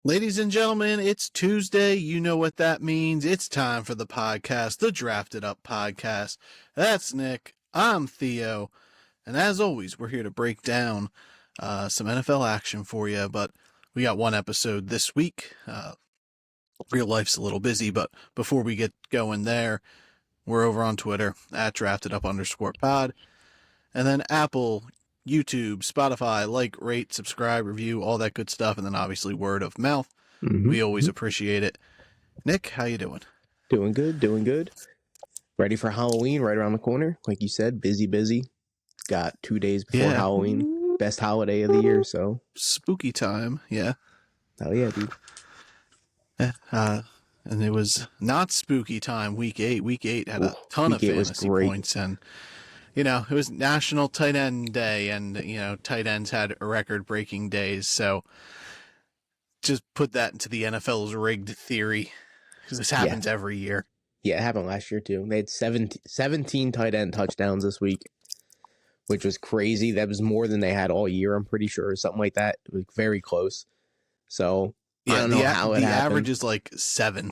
Ladies and gentlemen, it's Tuesday. You know what that means. It's time for the podcast, the Drafted Up Podcast. That's Nick. I'm Theo. And as always, we're here to break down some NFL action for you. But we got one episode this week. Real life's a little busy, but before we get going there, we're over on Twitter at DraftedUp_pod. And then Apple, YouTube, Spotify, like, rate, subscribe, review, all that good stuff. And then obviously word of mouth. We always appreciate it. Nick, how you doing? Doing good. Ready for Halloween right around the corner. Like you said, busy. Got 2 days before Halloween. Best holiday of the year, so. Spooky time, yeah. Hell yeah, dude. And it was not spooky time week 8. Week 8 had a ton of fantasy points, and it was National Tight End Day, and tight ends had record-breaking days. So just put that into the NFL's rigged theory, because this happens every year. Yeah, it happened last year too. They had 17 tight end touchdowns this week, which was crazy. That was more than they had all year, I'm pretty sure, or something like that. It was very close. So I don't know how it happened. The average is like 7.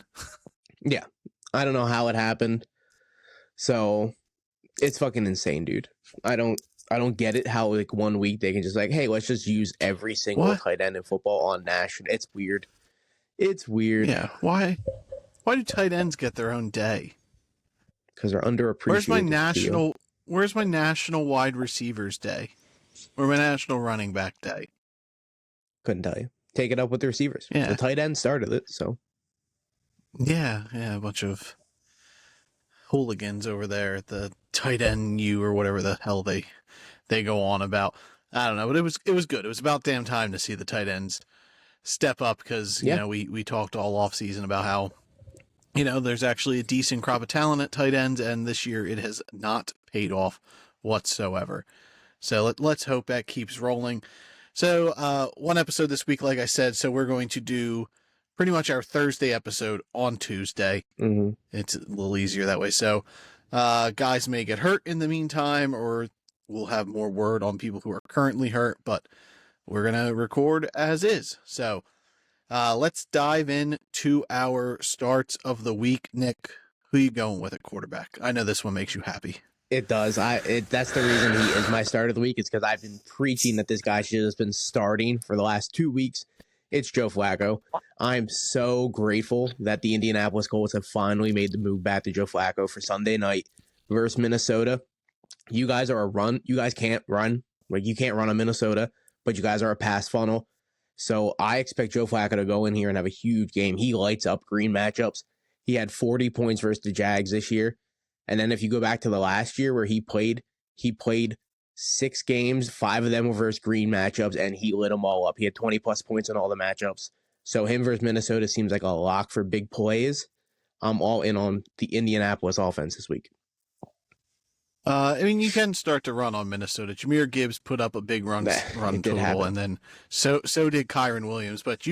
Yeah, I don't know how it happened. So it's fucking insane, dude. I don't get it how like 1 week they can just like, hey, let's just use every single tight end in football on national. It's weird. Yeah. Why do tight ends get their own day? Because they're underappreciated. Where's my national wide receivers day? Or my national running back day? Couldn't tell you. Take it up with the receivers. Yeah. The tight end started it, so. Yeah, a bunch of hooligans over there at the tight end U or whatever the hell they go on about. I don't know, but it was good. It was about damn time to see the tight ends step up, because we talked all off season about how there's actually a decent crop of talent at tight ends, and this year it has not paid off whatsoever. So let's hope that keeps rolling. So one episode this week, like I said, so we're going to do pretty much our Thursday episode on Tuesday. Mm-hmm. It's a little easier that way. So guys may get hurt in the meantime, or we'll have more word on people who are currently hurt, but we're going to record as is. So let's dive into our starts of the week. Nick, who you going with at quarterback? I know this one makes you happy. It does. That's the reason he is my start of the week. It's because I've been preaching that this guy should have been starting for the last 2 weeks. It's Joe Flacco. I'm so grateful that the Indianapolis Colts have finally made the move back to Joe Flacco for Sunday night versus Minnesota. You guys are a run. You guys can't run. Like, you can't run on Minnesota, but you guys are a pass funnel. So I expect Joe Flacco to go in here and have a huge game. He lights up green matchups. He had 40 points versus the Jags this year. And then if you go back to the last year where he played 6 games, 5 of them were versus green matchups, and he lit them all up. He had 20-plus points in all the matchups. So him versus Minnesota seems like a lock for big plays. I'm all in on the Indianapolis offense this week. You can start to run on Minnesota. Jahmyr Gibbs put up a big run total, and then so did Kyron Williams. But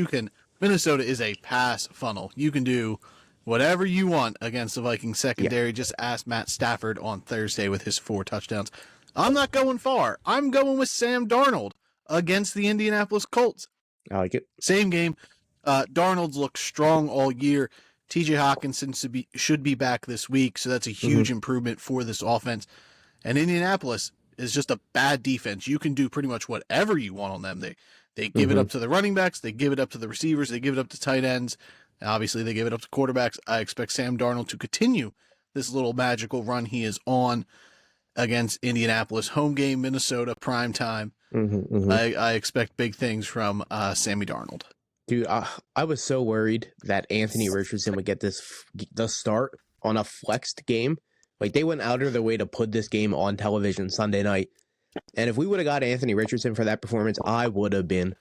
Minnesota is a pass funnel. You can do whatever you want against the Vikings secondary. Yeah. Just ask Matt Stafford on Thursday with his 4 touchdowns. I'm not going far. I'm going with Sam Darnold against the Indianapolis Colts. I like it. Same game. Darnold's looked strong all year. TJ Hawkinson should be back this week, so that's a huge improvement for this offense. And Indianapolis is just a bad defense. You can do pretty much whatever you want on them. They give it up to the running backs. They give it up to the receivers. They give it up to tight ends. Obviously, they give it up to quarterbacks. I expect Sam Darnold to continue this little magical run he is on against Indianapolis. Home game, Minnesota, prime time. I expect big things from Sammy Darnold. Dude, I was so worried that Anthony Richardson would get the start on a flexed game. Like, they went out of their way to put this game on television Sunday night. And if we would have got Anthony Richardson for that performance, I would have been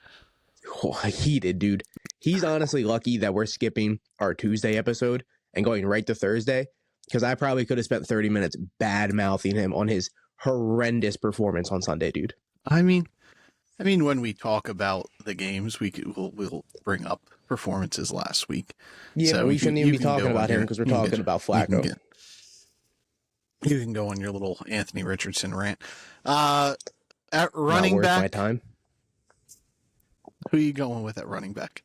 heated, dude. He's honestly lucky that we're skipping our Tuesday episode and going right to Thursday, because I probably could have spent 30 minutes bad-mouthing him on his horrendous performance on Sunday, dude. I mean, when we talk about the games, we'll bring up performances last week. Yeah, so we shouldn't even be talking about him because we're talking about Flacco. You can go on your little Anthony Richardson rant. At running back, my time. Who are you going with at running back?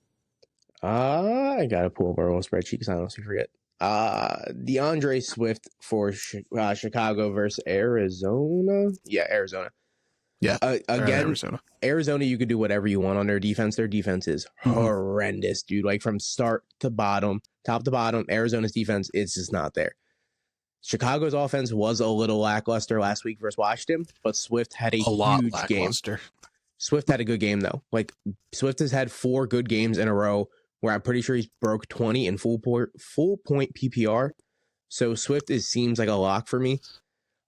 I gotta pull up our old spreadsheet because I honestly forget. DeAndre Swift for Chicago versus Arizona. Yeah, Arizona. Yeah, Again, Arizona. Arizona, you could do whatever you want on their defense. Their defense is horrendous, dude. Like from start to bottom, top to bottom, Arizona's defense is just not there. Chicago's offense was a little lackluster last week versus Washington, but Swift had a lot huge game. lackluster. Swift had a good game, though. Like, Swift has had 4 good games in a row where I'm pretty sure he's broke 20 in full point PPR. So Swift seems like a lock for me.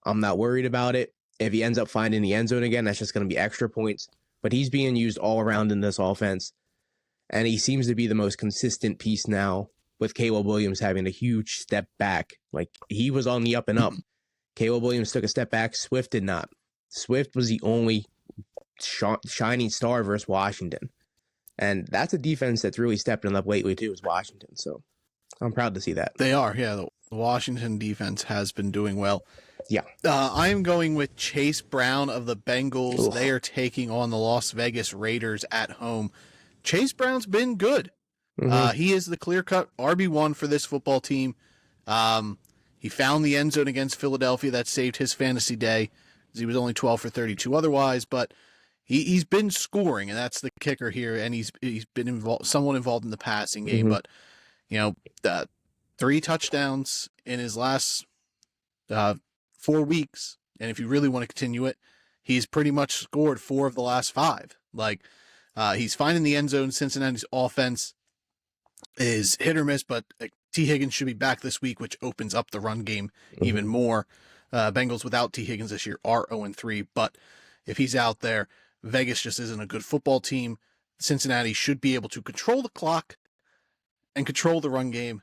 I'm not worried about it. If he ends up finding the end zone again, that's just going to be extra points. But he's being used all around in this offense. And he seems to be the most consistent piece now, with Caleb Williams having a huge step back. Like, he was on the up and up. Caleb Williams took a step back. Swift did not. Swift was the only shining star versus Washington. And that's a defense that's really stepping up lately, too, is Washington. So I'm proud to see that. They are, yeah. The Washington defense has been doing well. Yeah. I am going with Chase Brown of the Bengals. Ugh. They are taking on the Las Vegas Raiders at home. Chase Brown's been good. He is the clear-cut RB1 for this football team. He found the end zone against Philadelphia. That saved his fantasy day. He was only 12 for 32 otherwise, but he's been scoring, and that's the kicker here. And he's been somewhat involved in the passing game, but 3 touchdowns in his last 4 weeks. And if you really want to continue it, he's pretty much scored 4 of the last 5. Like, he's finding the end zone. Cincinnati's offense is hit or miss, but T. Higgins should be back this week, which opens up the run game even more. Bengals without T. Higgins this year are 0-3, but if he's out there, Vegas just isn't a good football team. Cincinnati should be able to control the clock and control the run game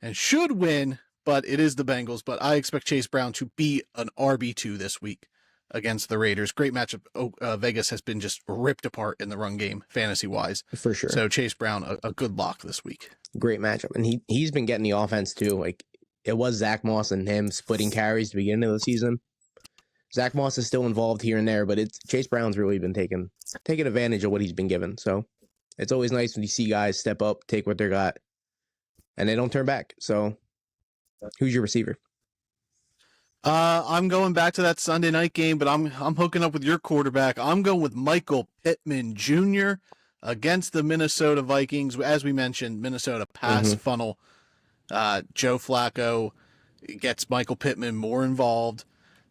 and should win, but it is the Bengals. But I expect Chase Brown to be an RB2 this week against the Raiders. Great matchup. Vegas has been just ripped apart in the run game, fantasy-wise. For sure. So Chase Brown, a good lock this week. Great matchup. And he's been getting the offense, too. Like, it was Zach Moss and him splitting carries at the beginning of the season. Zach Moss is still involved here and there, but Chase Brown's really been taking advantage of what he's been given. So it's always nice when you see guys step up, take what they got, and they don't turn back. So who's your receiver? I'm going back to that Sunday night game, but I'm hooking up with your quarterback. I'm going with Michael Pittman Jr. against the Minnesota Vikings. As we mentioned, Minnesota pass funnel. Joe Flacco gets Michael Pittman more involved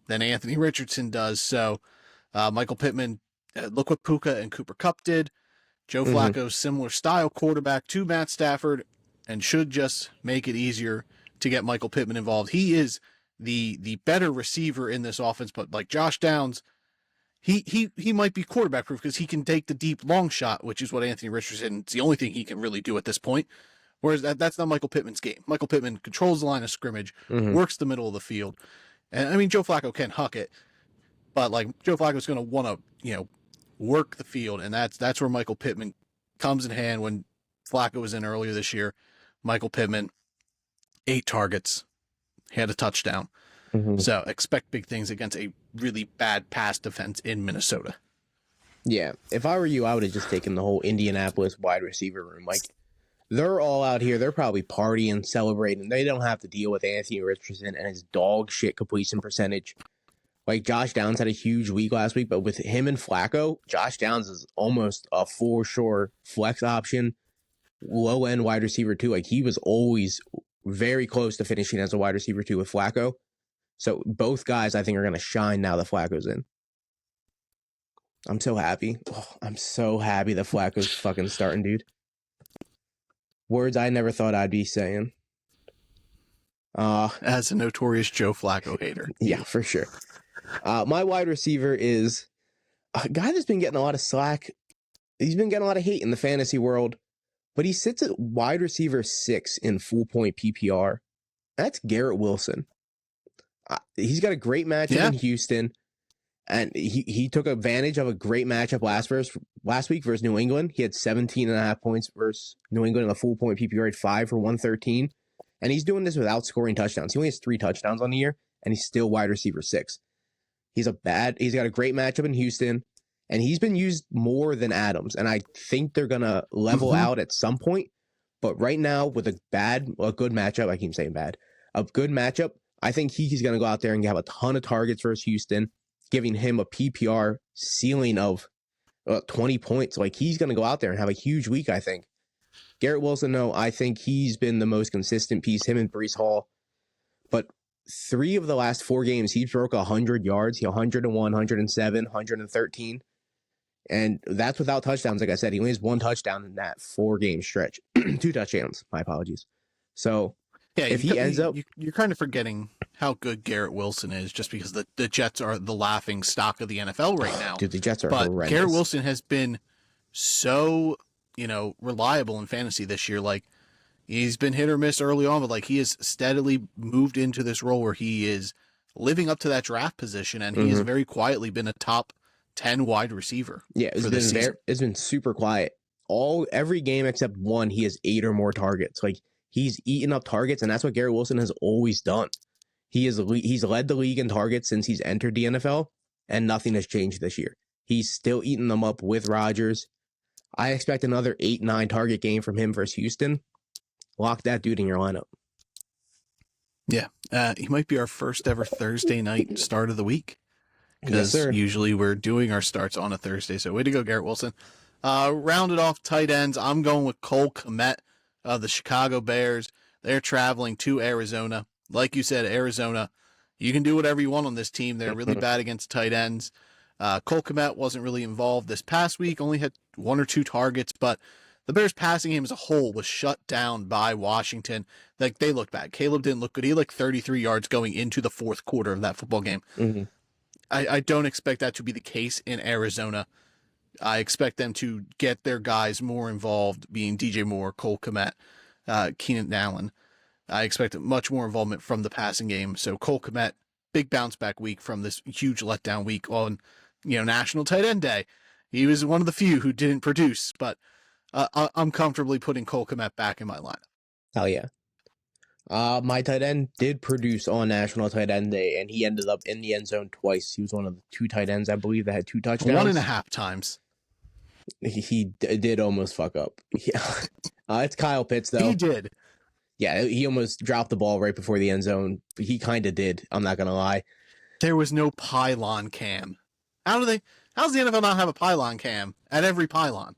than Anthony Richardson does. So Michael Pittman, look what Puka and Cooper Kupp did. Joe Flacco's similar style quarterback to Matt Stafford and should just make it easier to get Michael Pittman involved. He is the better receiver in this offense, but like Josh Downs, he might be quarterback proof because he can take the deep long shot, which is what Anthony Richardson, it's the only thing he can really do at this point. Whereas that's not Michael Pittman's game. Michael Pittman controls the line of scrimmage, works the middle of the field. And I mean, Joe Flacco can huck it, but like Joe Flacco's going to want to, work the field. And that's where Michael Pittman comes in hand. When Flacco was in earlier this year, Michael Pittman, 8 targets, had a touchdown. So expect big things against a really bad pass defense in Minnesota. Yeah. If I were you, I would have just taken the whole Indianapolis wide receiver room. Like, they're all out here. They're probably partying, celebrating. They don't have to deal with Anthony Richardson and his dog shit completion percentage. Like, Josh Downs had a huge week last week, but with him and Flacco, Josh Downs is almost a for sure flex option, low-end wide receiver too. Like, he was always very close to finishing as a wide receiver too with Flacco. So both guys, I think, are going to shine now that Flacco's in. I'm so happy. Oh, I'm so happy that Flacco's fucking starting, dude. Words I never thought I'd be saying. As a notorious Joe Flacco hater. Yeah, for sure. My wide receiver is a guy that's been getting a lot of slack. He's been getting a lot of hate in the fantasy world, but he sits at wide receiver 6 in full point PPR. That's Garrett Wilson. He's got a great matchup in Houston, and he took advantage of a great matchup last week versus New England. He had 17.5 points versus New England in a full point PPR at 5 for 113, and he's doing this without scoring touchdowns. He only has 3 touchdowns on the year, and he's still wide receiver 6. He's got a great matchup in Houston, and he's been used more than Adams, and I think they're gonna level out at some point. But right now, with a good matchup, I keep saying bad, a good matchup, I think he's going to go out there and have a ton of targets versus Houston, giving him a PPR ceiling of 20 points. Like, he's going to go out there and have a huge week, I think. Garrett Wilson, no, I think he's been the most consistent piece, him and Breece Hall. But 3 of the last 4 games, he broke 100 yards. He 101, 107, 113. And that's without touchdowns. Like I said, he only has 1 touchdown in that 4-game stretch. 2 touchdowns. My apologies. So, yeah, if he ends up... You're kind of forgetting how good Garrett Wilson is just because the Jets are the laughing stock of the NFL right now. Dude, the Jets are horrendous. Garrett Wilson has been so, reliable in fantasy this year. Like, he's been hit or miss early on, but like he has steadily moved into this role where he is living up to that draft position, and he has very quietly been a top 10 wide receiver. Yeah, it's been super quiet. Every game except one, he has 8 or more targets. Like, he's eaten up targets, and that's what Garrett Wilson has always done. He's led the league in targets since he's entered the NFL, and nothing has changed this year. He's still eating them up with Rodgers. I expect another 8-9 target game from him versus Houston. Lock that dude in your lineup. Yeah, he might be our first ever Thursday night start of the week. Because usually we're doing our starts on a Thursday. So way to go, Garrett Wilson. Rounded off tight ends, I'm going with Cole Kmet of the Chicago Bears. They're traveling to Arizona. Like you said, Arizona, you can do whatever you want on this team. They're really bad against tight ends. Cole Kmet wasn't really involved this past week, only had 1 or 2 targets, but the Bears passing game as a whole was shut down by Washington. Like, they looked bad. Caleb didn't look good. He had like 33 yards going into the 4th quarter of that football game. Mm-hmm. I don't expect that to be the case in Arizona. I expect them to get their guys more involved, being DJ Moore, Cole Kmet, Keenan Allen. I expect much more involvement from the passing game. So Cole Kmet, big bounce back week from this huge letdown week on, National Tight End Day. He was one of the few who didn't produce, but I'm comfortably putting Cole Kmet back in my lineup. Hell yeah. My tight end did produce on National Tight End Day, and he ended up in the end zone twice. He was one of the 2 tight ends, I believe, that had 2 touchdowns. 1.5 times. He did almost fuck up. Yeah. It's Kyle Pitts, though. He did. Yeah, he almost dropped the ball right before the end zone. He kind of did. I'm not going to lie. There was no pylon cam. How's the NFL not have a pylon cam at every pylon?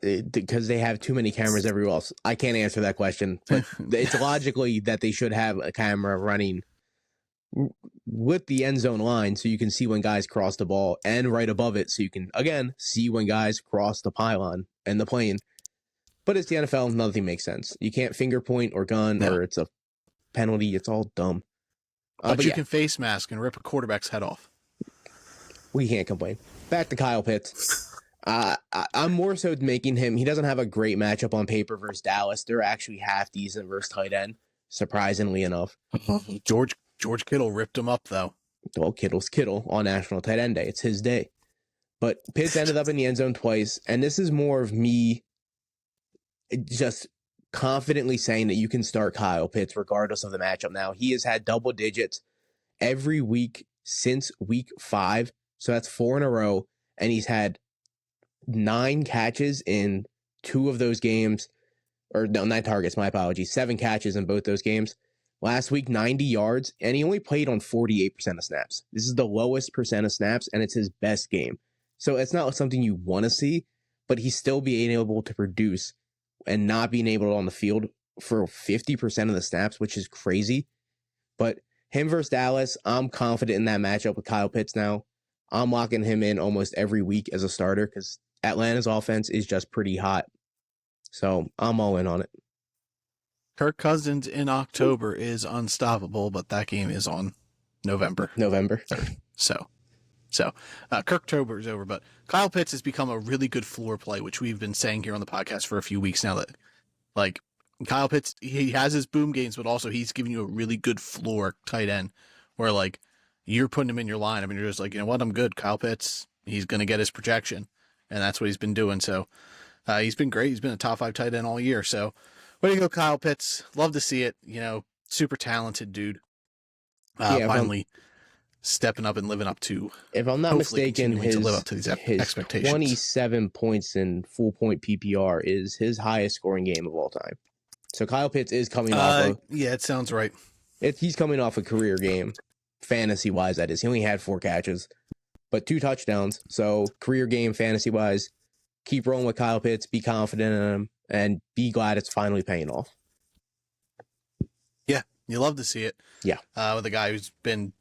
Because they have too many cameras everywhere else. I can't answer that question, but it's logically that they should have a camera running with the end zone line so you can see when guys cross the ball, and right above it so you can, again, see when guys cross the pylon and the plane. But it's the NFL, nothing makes sense. You can't finger point or gun, or it's a penalty. It's all dumb. But you can face mask and rip a quarterback's head off. We can't complain. Back to Kyle Pitts. I'm more so making him. He doesn't have a great matchup on paper versus Dallas. They're actually half decent versus tight end, surprisingly enough. George Kittle ripped him up, though. Well, Kittle's Kittle on National Tight End Day. It's his day. But Pitts ended up in the end zone twice, and this is more of me just confidently saying that you can start Kyle Pitts regardless of the matchup now. He has had double digits every week since week 5, so that's 4 in a row, and he's had 9 catches in 2 of those games, or no, 9 targets, my apologies, 7 catches in both those games. Last week, 90 yards, and he only played on 48% of snaps. This is the lowest percent of snaps, and it's his best game. So it's not something you want to see, but he's still being able to produce and not being able to on the field for 50% of the snaps, which is crazy. But him versus Dallas, I'm confident in that matchup with Kyle Pitts now. I'm locking him in almost every week as a starter because Atlanta's offense is just pretty hot. So I'm all in on it. Kirk Cousins in October is unstoppable, but that game is on November 3rd. So Kirktober is over, but Kyle Pitts has become a really good floor play, which we've been saying here on the podcast for a few weeks now, that like Kyle Pitts, he has his boom games, but also he's giving you a really good floor tight end where like you're putting him in your line. I mean, you're just like, you know what? I'm good. Kyle Pitts, he's going to get his projection, and that's what he's been doing. So he's been great. He's been a top 5 tight end all year. So way to go, Kyle Pitts. Love to see it. You know, super talented dude. Finally stepping up and living up to. If I'm not hopefully mistaken, continuing to live up to these his expectations. 27 points in full point PPR is his highest scoring game of all time. So Kyle Pitts is coming off. Yeah, it sounds right. He's coming off a career game, fantasy wise. That is, he only had 4 catches, but 2 touchdowns. So career game, fantasy wise, keep rolling with Kyle Pitts. Be confident in him, and be glad it's finally paying off. Yeah, you love to see it. Yeah, with a guy who's been,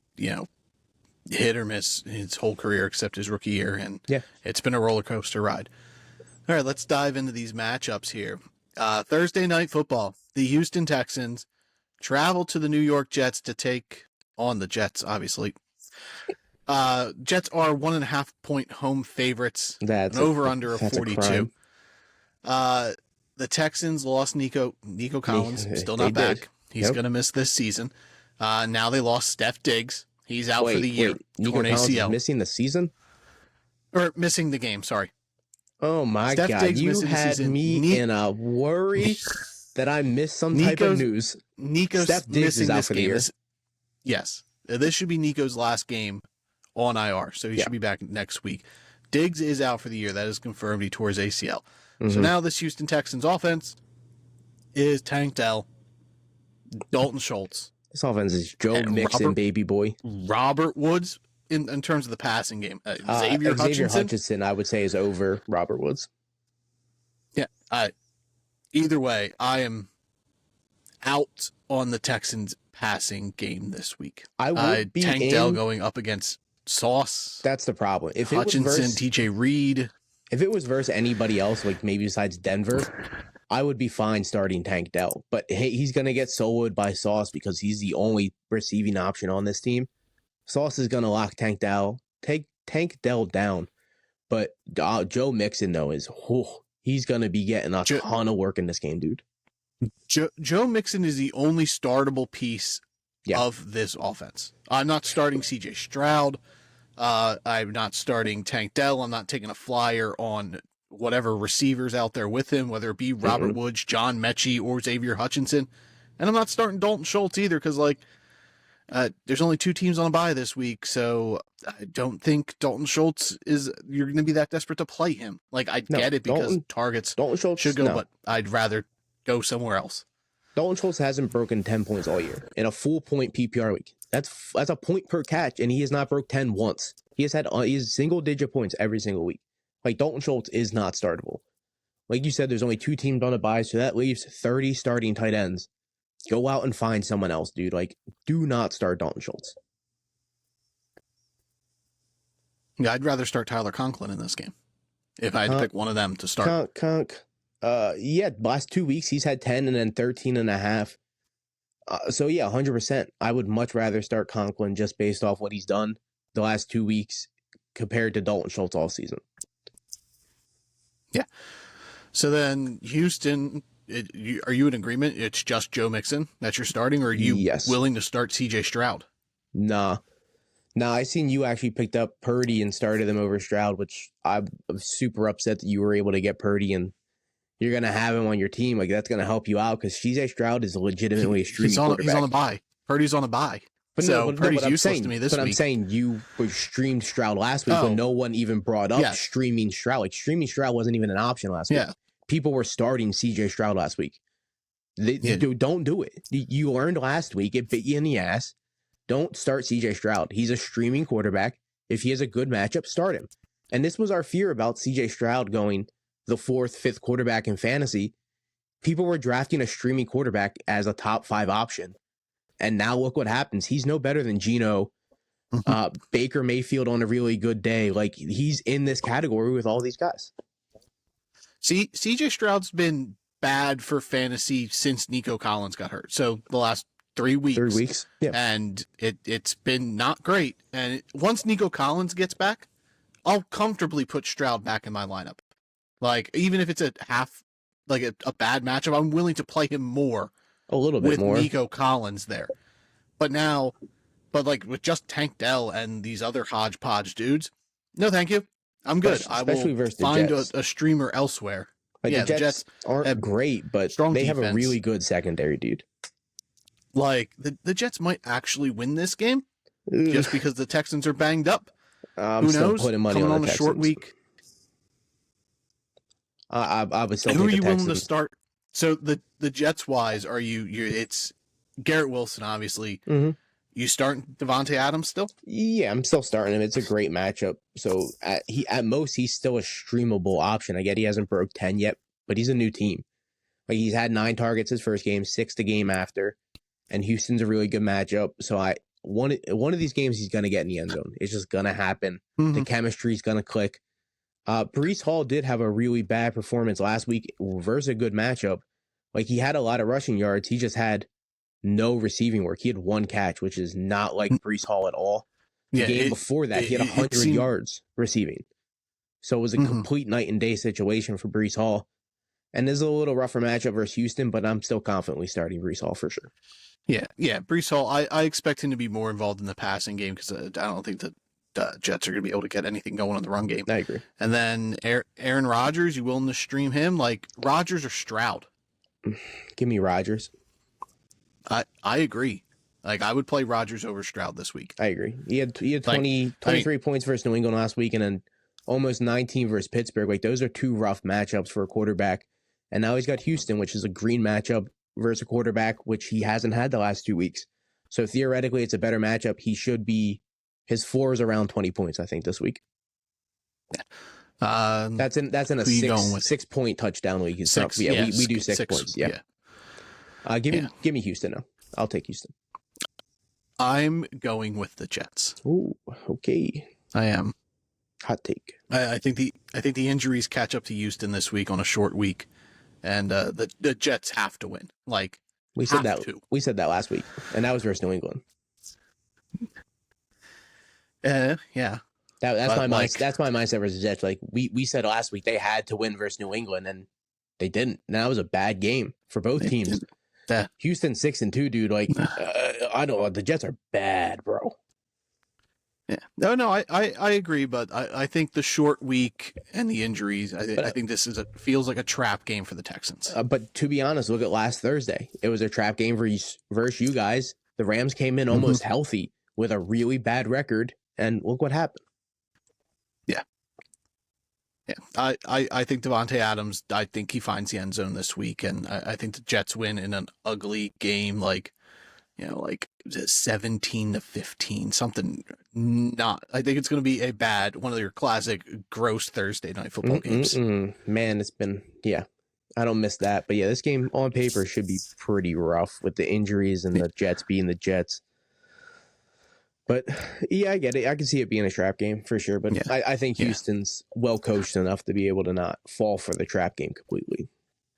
hit or miss his whole career except his rookie year, and it's been a roller coaster ride. All right, let's dive into these matchups here. Thursday night football. The Houston Texans travel to the New York Jets to take on the Jets, obviously. Jets are 1.5 point home favorites. That's over-under of 42. The Texans lost Nico Collins, still not back. He's going to miss this season. Now they lost Steph Diggs. He's out for the year. Nico Collins is missing the season? Or missing the game, sorry. Oh my God, you had me in a worry that I missed some type of news. Steph Diggs is out for the year. Yes. This should be Nico's last game on IR, so he should be back next week. Diggs is out for the year. That is confirmed. He tore his ACL. Mm-hmm. So now this Houston Texans offense is Tank Dell, Dalton Schultz. This offense is Joe Mixon, baby boy. Robert Woods. In terms of the passing game, Xavier Hutchinson, I would say, is over Robert Woods. Yeah. Either way, I am out on the Texans passing game this week. I would be Tank Dell going up against Sauce. That's the problem. If Hutchinson, TJ Reed. If it was versus anybody else, like maybe besides Denver, I would be fine starting Tank Dell. But hey, he's going to get soloed by Sauce because he's the only receiving option on this team. Sauce is going to lock Tank Dell down. But Joe Mixon, though, he's going to be getting a ton of work in this game, dude. Joe Mixon is the only startable piece of this offense. I'm not starting CJ Stroud. I'm not starting Tank Dell. I'm not taking a flyer on whatever receivers out there with him, whether it be Robert Woods, John Mechie, or Xavier Hutchinson. And I'm not starting Dalton Schultz either because, there's only 2 teams on a bye this week, so I don't think Dalton Schultz you're going to be that desperate to play him. Get it because targets Dalton Schultz should go, but I'd rather go somewhere else. Dalton Schultz hasn't broken 10 points all year in a full point PPR week. That's a point per catch, and he has not broke 10 once. He has single digit points every single week. Dalton Schultz is not startable. Like you said, there's only 2 teams on a bye, so that leaves 30 starting tight ends. Go out and find someone else, dude. Do not start Dalton Schultz. Yeah, I'd rather start Tyler Conklin in this game if I had to pick one of them to start. Last 2 weeks he's had 10 and then 13 and a half. So yeah, 100%. I would much rather start Conklin just based off what he's done the last 2 weeks compared to Dalton Schultz all season. Yeah. So then Houston. Are you in agreement? It's just Joe Mixon that you're starting, or are you willing to start CJ Stroud? Nah, I seen you actually picked up Purdy and started him over Stroud, which I'm super upset that you were able to get Purdy and you're going to have him on your team. That's going to help you out because CJ Stroud is legitimately a streaming quarterback. He's on a bye. Purdy's on a bye. Purdy's useless to me this week. But I'm saying you streamed Stroud last week when no one even brought up streaming Stroud. Streaming Stroud wasn't even an option last week. People were starting CJ Stroud last week. Don't do it. You learned last week. It bit you in the ass. Don't start CJ Stroud. He's a streaming quarterback. If he has a good matchup, start him. And this was our fear about CJ Stroud going the 4th, 5th quarterback in fantasy. People were drafting a streaming quarterback as a top 5 option. And now look what happens. He's no better than Geno, Baker Mayfield on a really good day. He's in this category with all these guys. See, CJ Stroud's been bad for fantasy since Nico Collins got hurt. So the last 3 weeks. 3 weeks. Yeah. And it's been not great. And once Nico Collins gets back, I'll comfortably put Stroud back in my lineup. Even if it's a bad matchup, I'm willing to play him more. A little bit more. With Nico Collins there. But with just Tank Dell and these other hodgepodge dudes, no thank you. I'm good. I will find a streamer elsewhere. The Jets aren't great, but they have a really good secondary, dude. The Jets might actually win this game, just because the Texans are banged up. I'm Who still knows? putting money Coming on on the a short Texans. week. I would still Who take are the you willing to Texans. start? So the Jets wise, are you? It's Garrett Wilson, obviously. Mm-hmm. You starting Devontae Adams still? Yeah, I'm still starting him. It's a great matchup. So at most he's still a streamable option. I get he hasn't broke 10 yet, but he's a new team. Like he's had 9 targets his first game, 6 the game after, and Houston's a really good matchup. So one of these games he's gonna get in the end zone. It's just gonna happen. Mm-hmm. The chemistry's gonna click. Breece Hall did have a really bad performance last week versus a good matchup. Like he had a lot of rushing yards. He just had no receiving work. He had 1 catch, which is not like Breece Hall at all. The game before that, he had 100 yards receiving. So it was a complete night and day situation for Breece Hall. And this is a little rougher matchup versus Houston, but I'm still confidently starting Breece Hall for sure. Yeah. Breece Hall, I expect him to be more involved in the passing game because I don't think that Jets are going to be able to get anything going in the run game. I agree. And then Aaron Rodgers, you willing to stream him? Like Rodgers or Stroud? Give me Rodgers. I agree. Like I would play Rodgers over Stroud this week. I agree. He had 23 points versus New England last week and then almost 19 versus Pittsburgh. Like those are 2 rough matchups for a quarterback. And now he's got Houston, which is a green matchup versus a quarterback, which he hasn't had the last 2 weeks. So theoretically, it's a better matchup. He should be, his floor is around 20 points, I think, this week. That's in a 6-point touchdown league. We do 6 points. Yeah. Give me Houston now. I'll take Houston. I'm going with the Jets. Ooh, okay. I am. Hot take. I think the injuries catch up to Houston this week on a short week, and the Jets have to win. Like we said that last week, and that was versus New England. Yeah. That's my mindset versus Jets. Like we said last week, they had to win versus New England, and they didn't. And that was a bad game for both teams. Houston 6-2, dude. Like I don't know. The Jets are bad, bro. Yeah. No, I agree, but I think the short week and the injuries, I think this feels like a trap game for the Texans. But to be honest, look at last Thursday. It was a trap game versus you guys. The Rams came in almost healthy with a really bad record, and look what happened. Yeah. I think Devontae Adams, I think he finds the end zone this week, and I think the Jets win in an ugly game, like 17-15, something not. I think it's going to be one of your classic gross Thursday night football games. Man, it's been, I don't miss that. But yeah, this game on paper should be pretty rough with the injuries and the Jets being the Jets. But yeah, I get it. I can see it being a trap game for sure. But I think Houston's well coached enough to be able to not fall for the trap game completely.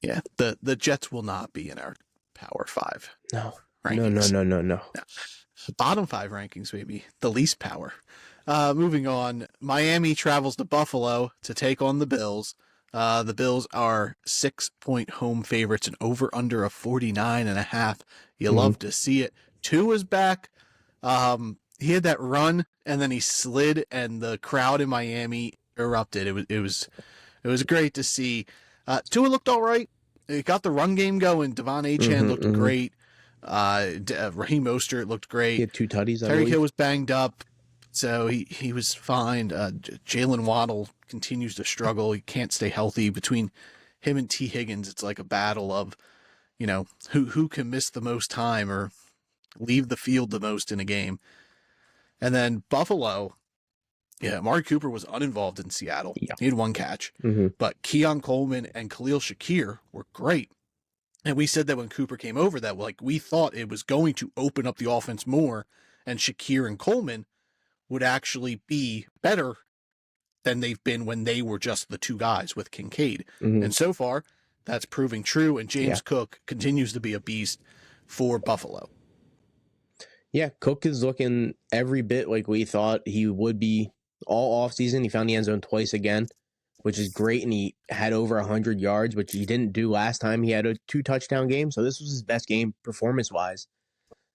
Yeah, the Jets will not be in our Power 5. No. Rankings. No. Bottom 5 rankings, maybe. The least power. Moving on. Miami travels to Buffalo to take on the Bills. The Bills are 6-point home favorites and over under a 49.5. You love to see it. Tua's back. He had that run and then he slid and the crowd in Miami erupted. It was great to see. Tua looked all right. He got the run game going. Devon Achane looked great. Raheem Mostert looked great. He had 2 tutties. Tyreek Hill was banged up, so he was fine. Jalen Waddle continues to struggle. He can't stay healthy. Between him and T. Higgins, it's like a battle of, who can miss the most time or leave the field the most in a game. And then Buffalo, Amari Cooper was uninvolved in Seattle. Yeah. He had 1 catch, but Keon Coleman and Khalil Shakir were great. And we said that when Cooper came over that, like, we thought it was going to open up the offense more and Shakir and Coleman would actually be better than they've been when they were just the 2 guys with Kincaid. And so far, that's proving true. And James Cook continues to be a beast for Buffalo. Yeah, Cook is looking every bit like we thought he would be all offseason. He found the end zone twice again, which is great, and he had over 100 yards, which he didn't do last time. He had a 2-touchdown game, so this was his best game performance-wise.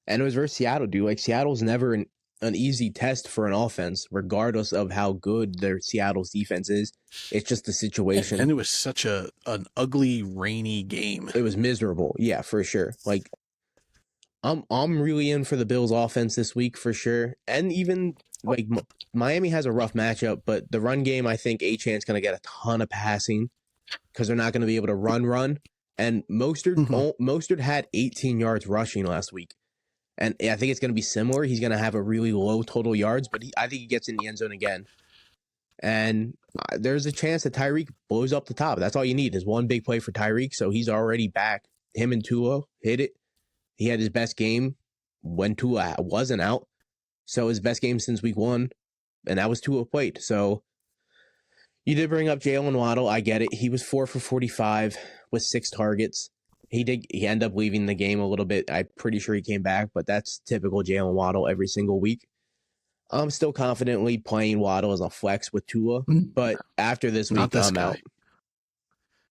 And it was versus Seattle, dude. Like, Seattle's never an easy test for an offense, regardless of how good Seattle's defense is. It's just the situation. And it was such an ugly, rainy game. It was miserable, yeah, for sure. Like, I'm really in for the Bills offense this week for sure. And even like Miami has a rough matchup, but the run game, I think Achan's going to get a ton of passing because they're not going to be able to run. And Mostert had 18 yards rushing last week. And I think it's going to be similar. He's going to have a really low total yards, but I think he gets in the end zone again. And there's a chance that Tyreek blows up the top. That's all you need is one big play for Tyreek. So he's already back. Him and Tua hit it. He had his best game when Tua wasn't out. So his best game since week 1. And that was Tua played. So you did bring up Jalen Waddle. I get it. He was 4 for 45 with 6 targets. He ended up leaving the game a little bit. I'm pretty sure he came back, but that's typical Jalen Waddle every single week. I'm still confidently playing Waddle as a flex with Tua, but after this week, I'm out.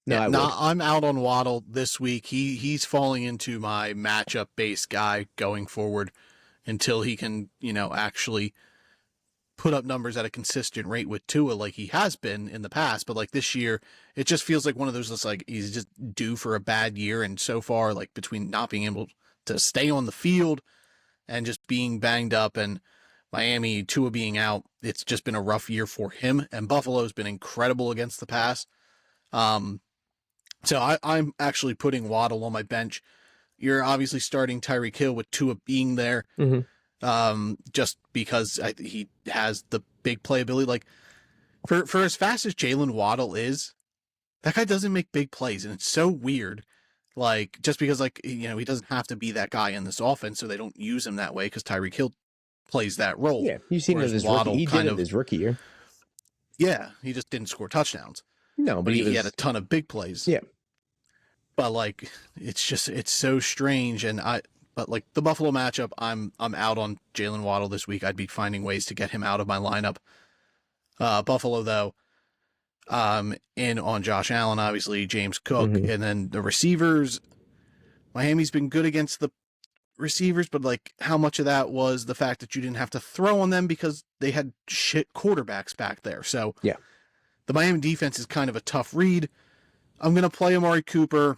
No, I'm out on Waddle this week. He's falling into my matchup-based guy going forward until he can, actually put up numbers at a consistent rate with Tua like he has been in the past. But like this year, it just feels like one of those that's like he's just due for a bad year. And so far, like between not being able to stay on the field and just being banged up and Miami, Tua being out, it's just been a rough year for him. And Buffalo's been incredible against the pass. So I'm actually putting Waddle on my bench. You're obviously starting Tyreek Hill with Tua being there, just because he has the big playability. Like for as fast as Jalen Waddle is, that guy doesn't make big plays, and it's so weird. Like just because he doesn't have to be that guy in this offense, so they don't use him that way because Tyreek Hill plays that role. Yeah, you've seen his Waddle he did his rookie year. Yeah, he just didn't score touchdowns. No, but he had a ton of big plays. Yeah. But it's so strange. But the Buffalo matchup, I'm out on Jalen Waddle this week. I'd be finding ways to get him out of my lineup. Buffalo though, in on Josh Allen, obviously James Cook, and then the receivers. Miami's been good against the receivers, but how much of that was the fact that you didn't have to throw on them because they had shit quarterbacks back there. So yeah, the Miami defense is kind of a tough read. I'm going to play Amari Cooper.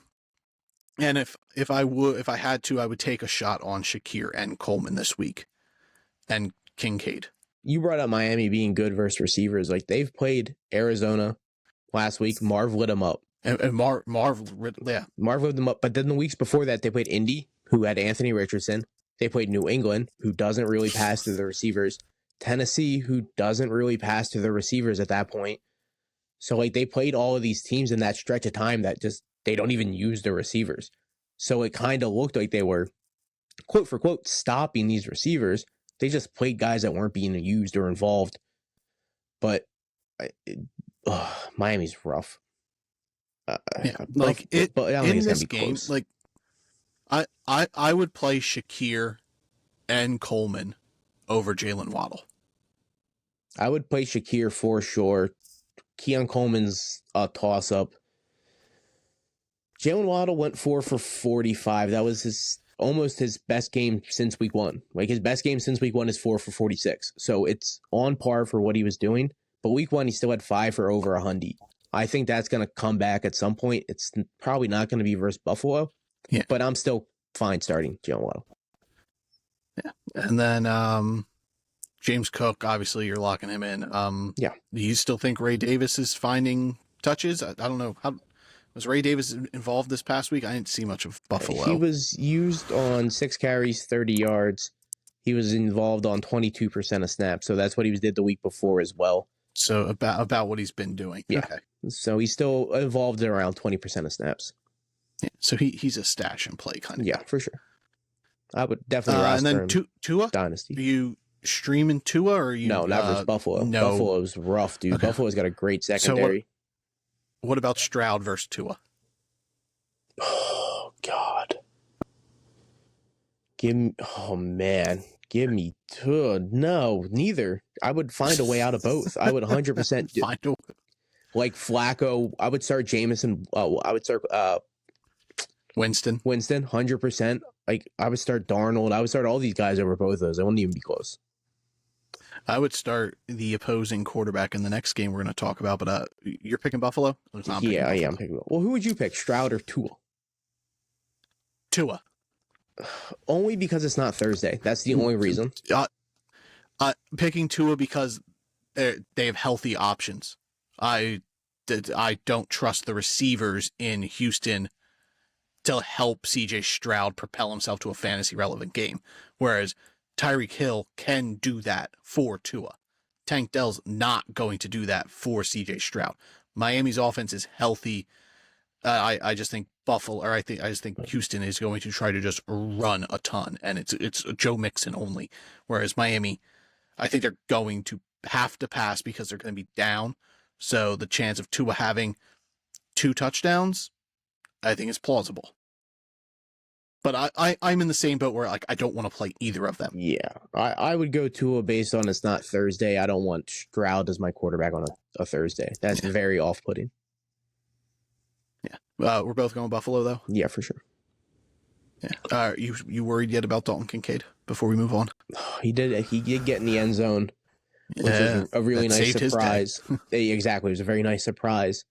And if I had to, I would take a shot on Shakir and Coleman this week and Kincaid. You brought up Miami being good versus receivers. They've played Arizona last week. Marv lit them up. And Marv lit them up. But then the weeks before that, they played Indy, who had Anthony Richardson. They played New England, who doesn't really pass to the receivers. Tennessee, who doesn't really pass to the receivers at that point. So they played all of these teams in that stretch of time that just they don't even use the receivers. So it kind of looked like they were, quote for quote, stopping these receivers. They just played guys that weren't being used or involved. But Miami's rough. But in this game, I would play Shakir and Coleman over Jalen Waddle. I would play Shakir for sure. Keon Coleman's a toss-up. Jalen Waddle went 4 for 45. That was almost his best game since week 1. His best game since week 1 is 4 for 46. So it's on par for what he was doing. But week 1, he still had 5 for over 100. I think that's going to come back at some point. It's probably not going to be versus Buffalo. Yeah. But I'm still fine starting Jalen Waddle. Yeah. And then James Cook, obviously you're locking him in. Yeah. Do you still think Ray Davis is finding touches? I don't know. Was Ray Davis involved this past week? I didn't see much of Buffalo. He was used on 6 carries, 30 yards. He was involved on 22% of snaps. So that's what he did the week before as well. So about what he's been doing. Yeah. Okay. So he's still involved in around 20% of snaps. Yeah. So he's a stash and play kind of guy. For sure. I would definitely roster him. And then Tua? Dynasty. Are you streaming Tua or are you? No, not versus Buffalo. No. Buffalo's rough, dude. Okay. Buffalo's got a great secondary. So what about Stroud versus Tua? Oh, God. Give me Tua. No, neither. I would find a way out of both. I would 100% find a way. Like Flacco, I would start Jameson. I would start Winston, 100%. I would start Darnold. I would start all these guys over both of those. I wouldn't even be close. I would start the opposing quarterback in the next game we're going to talk about, but you're picking Buffalo? I'm picking Buffalo. Well, who would you pick, Stroud or Tua? Tua. Only because it's not Thursday. That's the only reason. Picking Tua because they have healthy options. I don't trust the receivers in Houston to help CJ Stroud propel himself to a fantasy relevant game. Whereas Tyreek Hill can do that for Tua. Tank Dell's not going to do that for CJ Stroud. Miami's offense is healthy. I just think I just think Houston is going to try to just run a ton, and it's Joe Mixon only. Whereas Miami, I think they're going to have to pass because they're going to be down. So the chance of Tua having 2 touchdowns, I think is plausible. But I'm in the same boat where like I don't want to play either of them. Yeah, I would go Tua based on it's not Thursday. I don't want Stroud as my quarterback on a Thursday. That's very off-putting. Yeah, we're both going Buffalo though. Yeah, for sure. Yeah. You worried yet about Dalton Kincaid before we move on? He did get in the end zone, which was a really nice surprise. Exactly, it was a very nice surprise.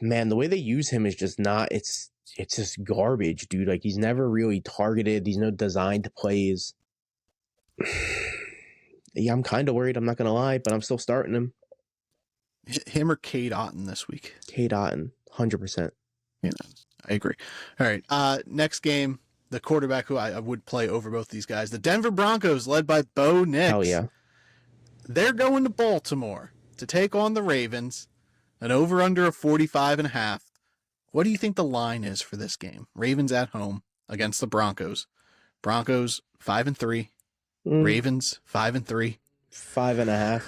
Man, the way they use him is just not. It's just garbage, dude. Like, he's never really targeted. He's no designed plays. Yeah, I'm kind of worried. I'm not gonna lie, but I'm still starting him. Him or Cade Otton this week? Cade Otton, 100%. Yeah, I agree. All right. Next game, the quarterback who I would play over both these guys, the Denver Broncos, led by Bo Nix. Hell yeah. They're going to Baltimore to take on the Ravens, an over-under of 45.5. What do you think the line is for this game? Ravens at home against the Broncos. Broncos 5-3. Ravens 5-3. 5.5.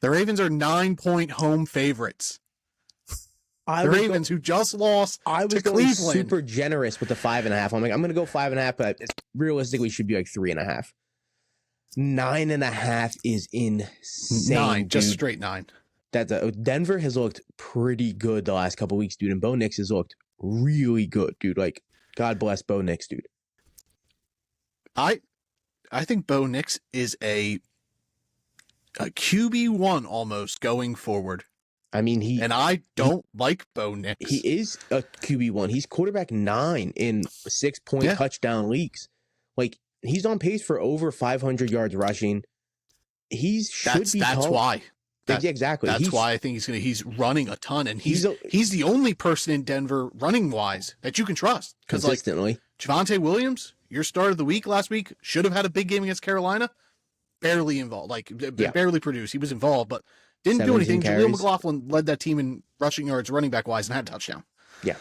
The Ravens are 9-point home favorites. The Ravens, who just lost to Cleveland. Super generous with the 5.5. I'm like, I'm going to go 5.5, but it realistically should be like 3.5. 9.5 is insane. 9, just straight 9. Denver has looked pretty good the last couple weeks, dude, and Bo Nix has looked really good, dude. Like, God bless Bo Nix, dude. I think Bo Nix is a QB1 almost going forward. I mean, I don't like Bo Nix. He is a QB1. He's quarterback 9 in 6-point touchdown leagues. Like, he's on pace for over 500 yards rushing. That's why. Exactly. That's why I think he's running a ton, and he's the only person in Denver running wise that you can trust. Consistently. Like Javonte Williams, your start of the week last week, should have had a big game against Carolina. Barely involved, barely produced. He was involved, but didn't do anything. Jaleel McLaughlin led that team in rushing yards, running back wise, and had a touchdown. Yeah.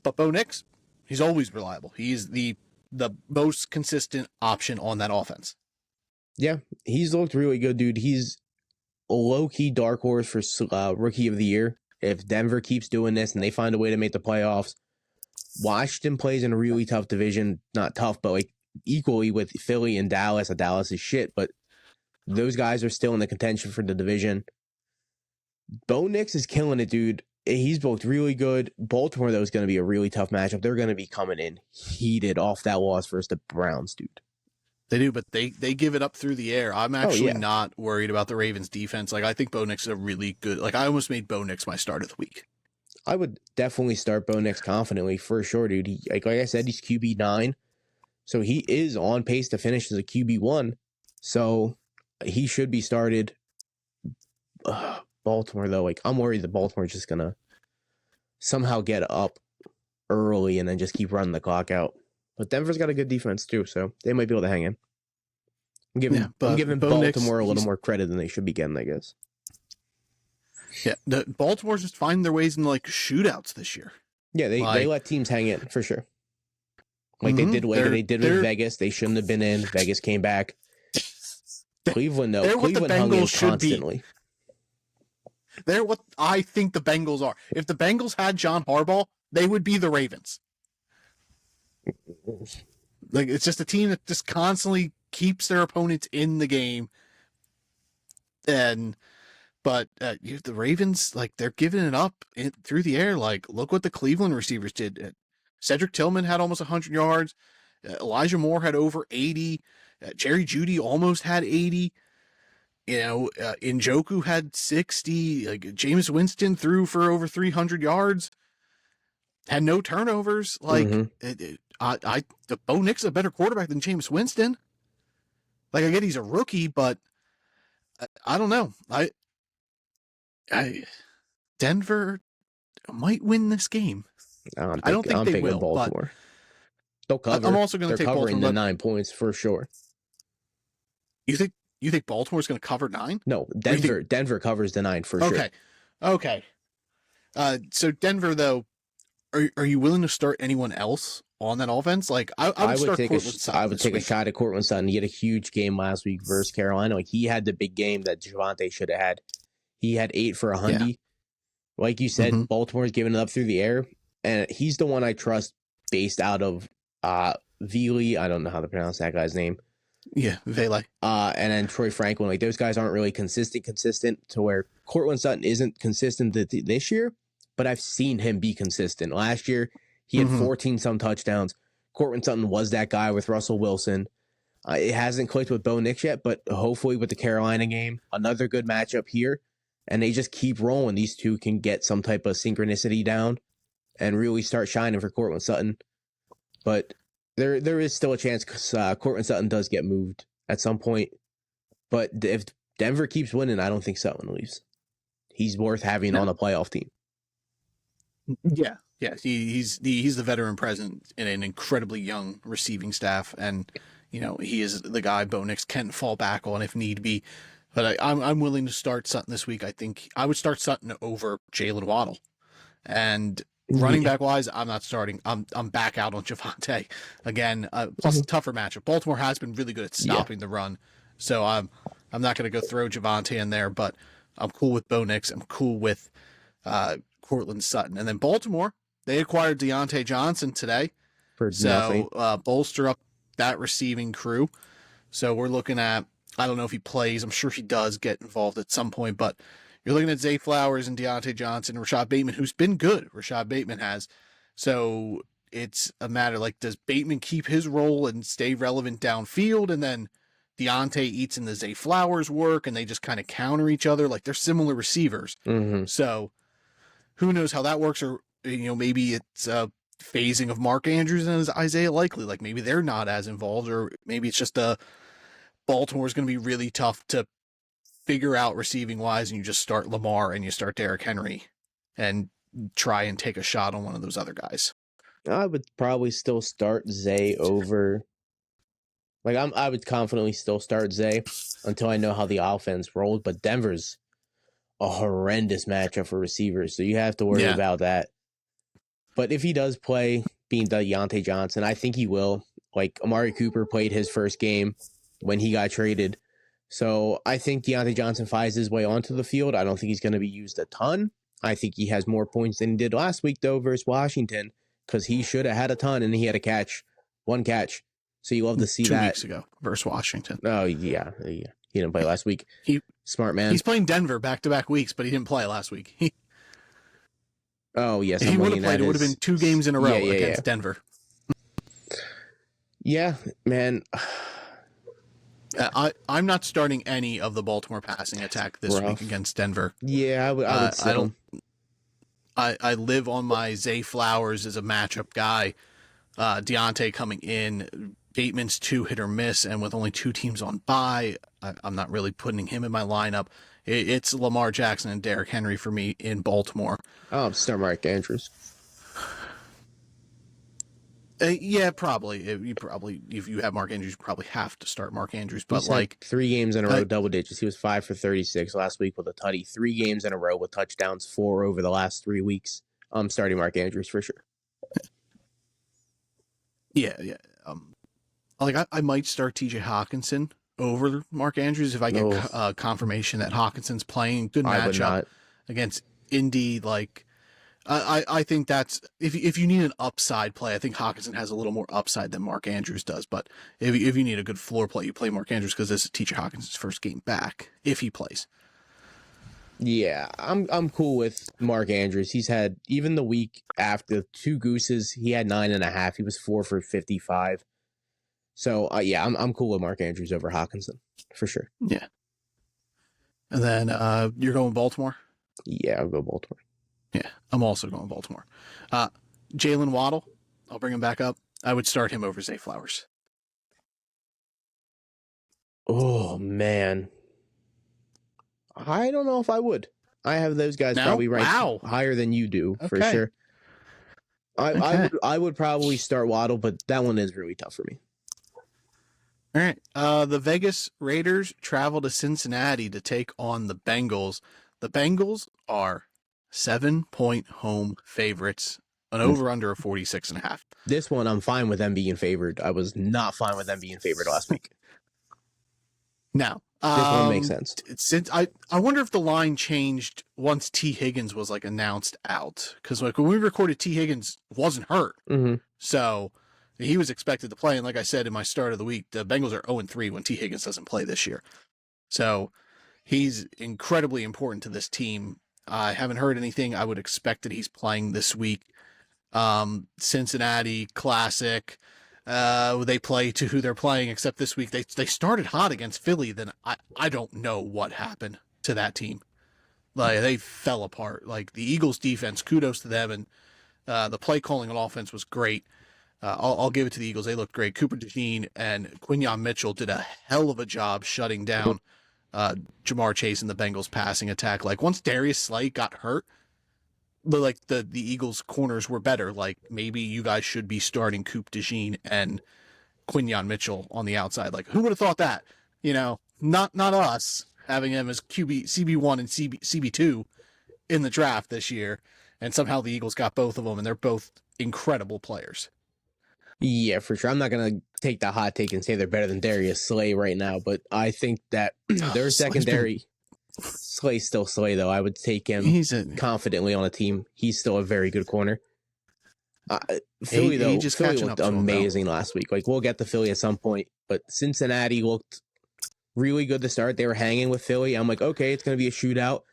But Bo Nix, he's always reliable. He's the most consistent option on that offense. Yeah, he's looked really good, dude. He's a low-key dark horse for Rookie of the Year. If Denver keeps doing this and they find a way to make the playoffs, Washington plays in a really tough division. Not tough, but like equally with Philly and Dallas. Dallas is shit, but those guys are still in the contention for the division. Bo Nix is killing it, dude. He's both really good. Baltimore, though, is going to be a really tough matchup. They're going to be coming in heated off that loss versus the Browns, dude. They do, but they give it up through the air. I'm actually not worried about the Ravens defense. Like, I think Bo Nix is a really good, like, I almost made Bo Nix my start of the week. I would definitely start Bo Nix confidently for sure, dude. Like I said, he's QB9. So he is on pace to finish as a QB1. So he should be started. Baltimore, though, like, I'm worried that Baltimore's just going to somehow get up early and then just keep running the clock out. But Denver's got a good defense, too, so they might be able to hang in. I'm giving Baltimore Nix, a little more credit than they should be getting, I guess. Yeah, Baltimore's just finding their ways into, like, shootouts this year. Yeah, they let teams hang in, for sure. Like they did with Vegas. They shouldn't have been in. Vegas came back. Cleveland, though. Cleveland hung in constantly. They're what I think the Bengals are. If the Bengals had John Harbaugh, they would be the Ravens. Like, it's just a team that just constantly keeps their opponents in the game. But the Ravens, like, they're giving it up through the air. Like, look what the Cleveland receivers did. Cedric Tillman had almost 100 yards. Elijah Moore had over 80. Jerry Jeudy almost had 80. Njoku had 60. Like, Jameis Winston threw for over 300 yards. had no turnovers. Like, the Bo Nix is a better quarterback than Jameis Winston. Like, I get he's a rookie, but I don't know. Denver might win this game. I don't think I'm they picking will, Baltimore. They'll but cover. I'm also going to They're take covering Baltimore. the 9 points for sure. You think Baltimore's going to cover 9? No, Denver covers the 9 for sure. Okay. So Denver, though, are you willing to start anyone else on that offense? Like, I would start Courtland Sutton. I would take a shot at Courtland Sutton. He had a huge game last week versus Carolina. Like, he had the big game that Javonte should have had. He had 8 for 100. Yeah. Like you said, Baltimore's giving it up through the air, and he's the one I trust based out of Vili. I don't know how to pronounce that guy's name. Yeah, Vele. And then Troy Franklin. Like, those guys aren't really consistent to where Courtland Sutton isn't consistent this year, but I've seen him be consistent. Last year, he had 14-some touchdowns. Courtland Sutton was that guy with Russell Wilson. It hasn't clicked with Bo Nix yet, but hopefully with the Carolina game, another good matchup here. And they just keep rolling. These two can get some type of synchronicity down and really start shining for Courtland Sutton. But there is still a chance because Courtland Sutton does get moved at some point. But if Denver keeps winning, I don't think Sutton leaves. He's worth having on a playoff team. Yeah. He's the veteran present in an incredibly young receiving staff, and he is the guy Bo Nix can fall back on if need be. But I'm willing to start Sutton this week. I think I would start Sutton over Jalen Waddle, and running back wise, I'm not starting. I'm back out on Javonte again. Plus, tougher matchup. Baltimore has been really good at stopping the run, so I'm not going to go throw Javonte in there. But I'm cool with Bo Nix. I'm cool with Courtland Sutton, and then Baltimore, they acquired Deontay Johnson today, bolster up that receiving crew. So we're looking at, I don't know if he plays. I'm sure he does get involved at some point, but you're looking at Zay Flowers and Deontay Johnson, Rashad Bateman, who's been good. Rashad Bateman has. So it's a matter like, does Bateman keep his role and stay relevant downfield? And then Deontay eats in the Zay Flowers work and they just kind of counter each other. Like, they're similar receivers. So who knows how that works? Or, maybe it's a phasing of Mark Andrews and Isaiah Likely. Like, maybe they're not as involved, or maybe it's just Baltimore's going to be really tough to figure out receiving wise, and you just start Lamar and you start Derrick Henry and try and take a shot on one of those other guys. I would probably still start Zay over. Like, I would confidently still start Zay until I know how the offense rolled. But Denver's a horrendous matchup for receivers, so you have to worry about that. But if he does play, being Deontay Johnson, I think he will. Like, Amari Cooper played his first game when he got traded. So I think Deontay Johnson finds his way onto the field. I don't think he's going to be used a ton. I think he has more points than he did last week, though, versus Washington, because he should have had a ton, and he had one catch. So you love to see 2 weeks ago versus Washington. Oh, yeah. He didn't play last week. Smart man. He's playing Denver back-to-back weeks, but he didn't play last week. Yes. If he would have played, it would have been 2 games in a row against Denver. Yeah, man. I'm not starting any of the Baltimore passing attack this week against Denver. Yeah, I would I don't. I live on my Zay Flowers as a matchup guy. Deontay coming in. Bateman's 2 hit or miss, and with only 2 teams on bye, I'm not really putting him in my lineup. It's Lamar Jackson and Derrick Henry for me in Baltimore. Oh, start Mark Andrews. Yeah, probably. If you have Mark Andrews, you probably have to start Mark Andrews. But he's like 3 games in a row, double digits. He was 5 for 36 last week with a tutty. 3 games in a row with touchdowns, 4 over the last 3 weeks. I'm starting Mark Andrews for sure. Yeah. I might start TJ Hawkinson over Mark Andrews if I get confirmation that Hawkinson's playing. Good matchup against Indy. Like, I think that's if you need an upside play, I think Hawkinson has a little more upside than Mark Andrews does. But if you need a good floor play, you play Mark Andrews because this is TJ Hawkinson's first game back if he plays. Yeah, I'm cool with Mark Andrews. He's had, even the week after 2 gooses, he had 9.5. He was 4 for 55. So I'm cool with Mark Andrews over Hawkinson for sure. Yeah. And then you're going Baltimore? Yeah, I'll go Baltimore. Yeah, I'm also going Baltimore. Jalen Waddle, I'll bring him back up. I would start him over Zay Flowers. Oh, man. I don't know if I would. I have those guys probably ranked higher than you do, for sure. I would probably start Waddle, but that one is really tough for me. All right. The Vegas Raiders travel to Cincinnati to take on the Bengals. The Bengals are 7-point home favorites, an over-under of 46.5. This one, I'm fine with them being favored. I was not fine with them being favored last week. Now, this one makes sense. Since I wonder if the line changed once T. Higgins was like announced out, because like when we recorded, T. Higgins wasn't hurt, so he was expected to play. And like I said in my start of the week, the Bengals are 0-3 when T. Higgins doesn't play this year, so he's incredibly important to this team. I haven't heard anything. I would expect that he's playing this week. Cincinnati classic. They play to who they're playing, except this week they started hot against Philly. Then I don't know what happened to that team. Like they fell apart. Like the Eagles defense, kudos to them, and the play calling on offense was great. I'll give it to the Eagles. They looked great. Cooper DeJean and Quinyon Mitchell did a hell of a job shutting down Jamar Chase and the Bengals passing attack. Like once Darius Slate got hurt, like the Eagles corners were better. Like maybe you guys should be starting Coop DeJean and Quinyon Mitchell on the outside. Like who would have thought that? You know, not us having him as CB1 and CB2 in the draft this year, and somehow the Eagles got both of them, and they're both incredible players. Yeah, for sure. I'm not gonna take the hot take and say they're better than Darius Slay right now, but I think that their secondary. Slay's still Slay, though. I would take him confidently on a team. He's still a very good corner. Philly looked amazing last week. Like, we'll get to Philly at some point, but Cincinnati looked really good to start. They were hanging with Philly. I'm like, okay, it's going to be a shootout.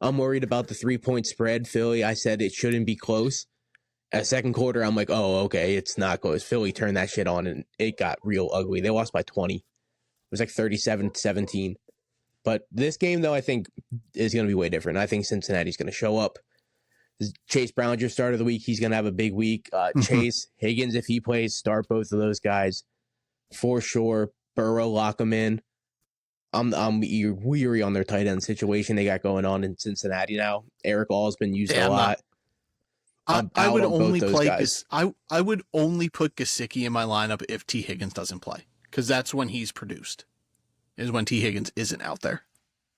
I'm worried about the 3-point spread. Philly, I said it shouldn't be close. At second quarter, I'm like, oh, okay, it's not close. Philly turned that shit on, and it got real ugly. They lost by 20. It was like 37-17. But this game, though, I think is going to be way different. I think Cincinnati's going to show up. Chase Brown, your start of the week. He's going to have a big week. Chase, Higgins, if he plays, start both of those guys for sure. Burrow, lock him in. I'm weary on their tight end situation they got going on in Cincinnati now. Eric All's been used a lot. I would only play I would only put Gesicki in my lineup if T. Higgins doesn't play, because that's when he's produced. Is when T. Higgins isn't out there.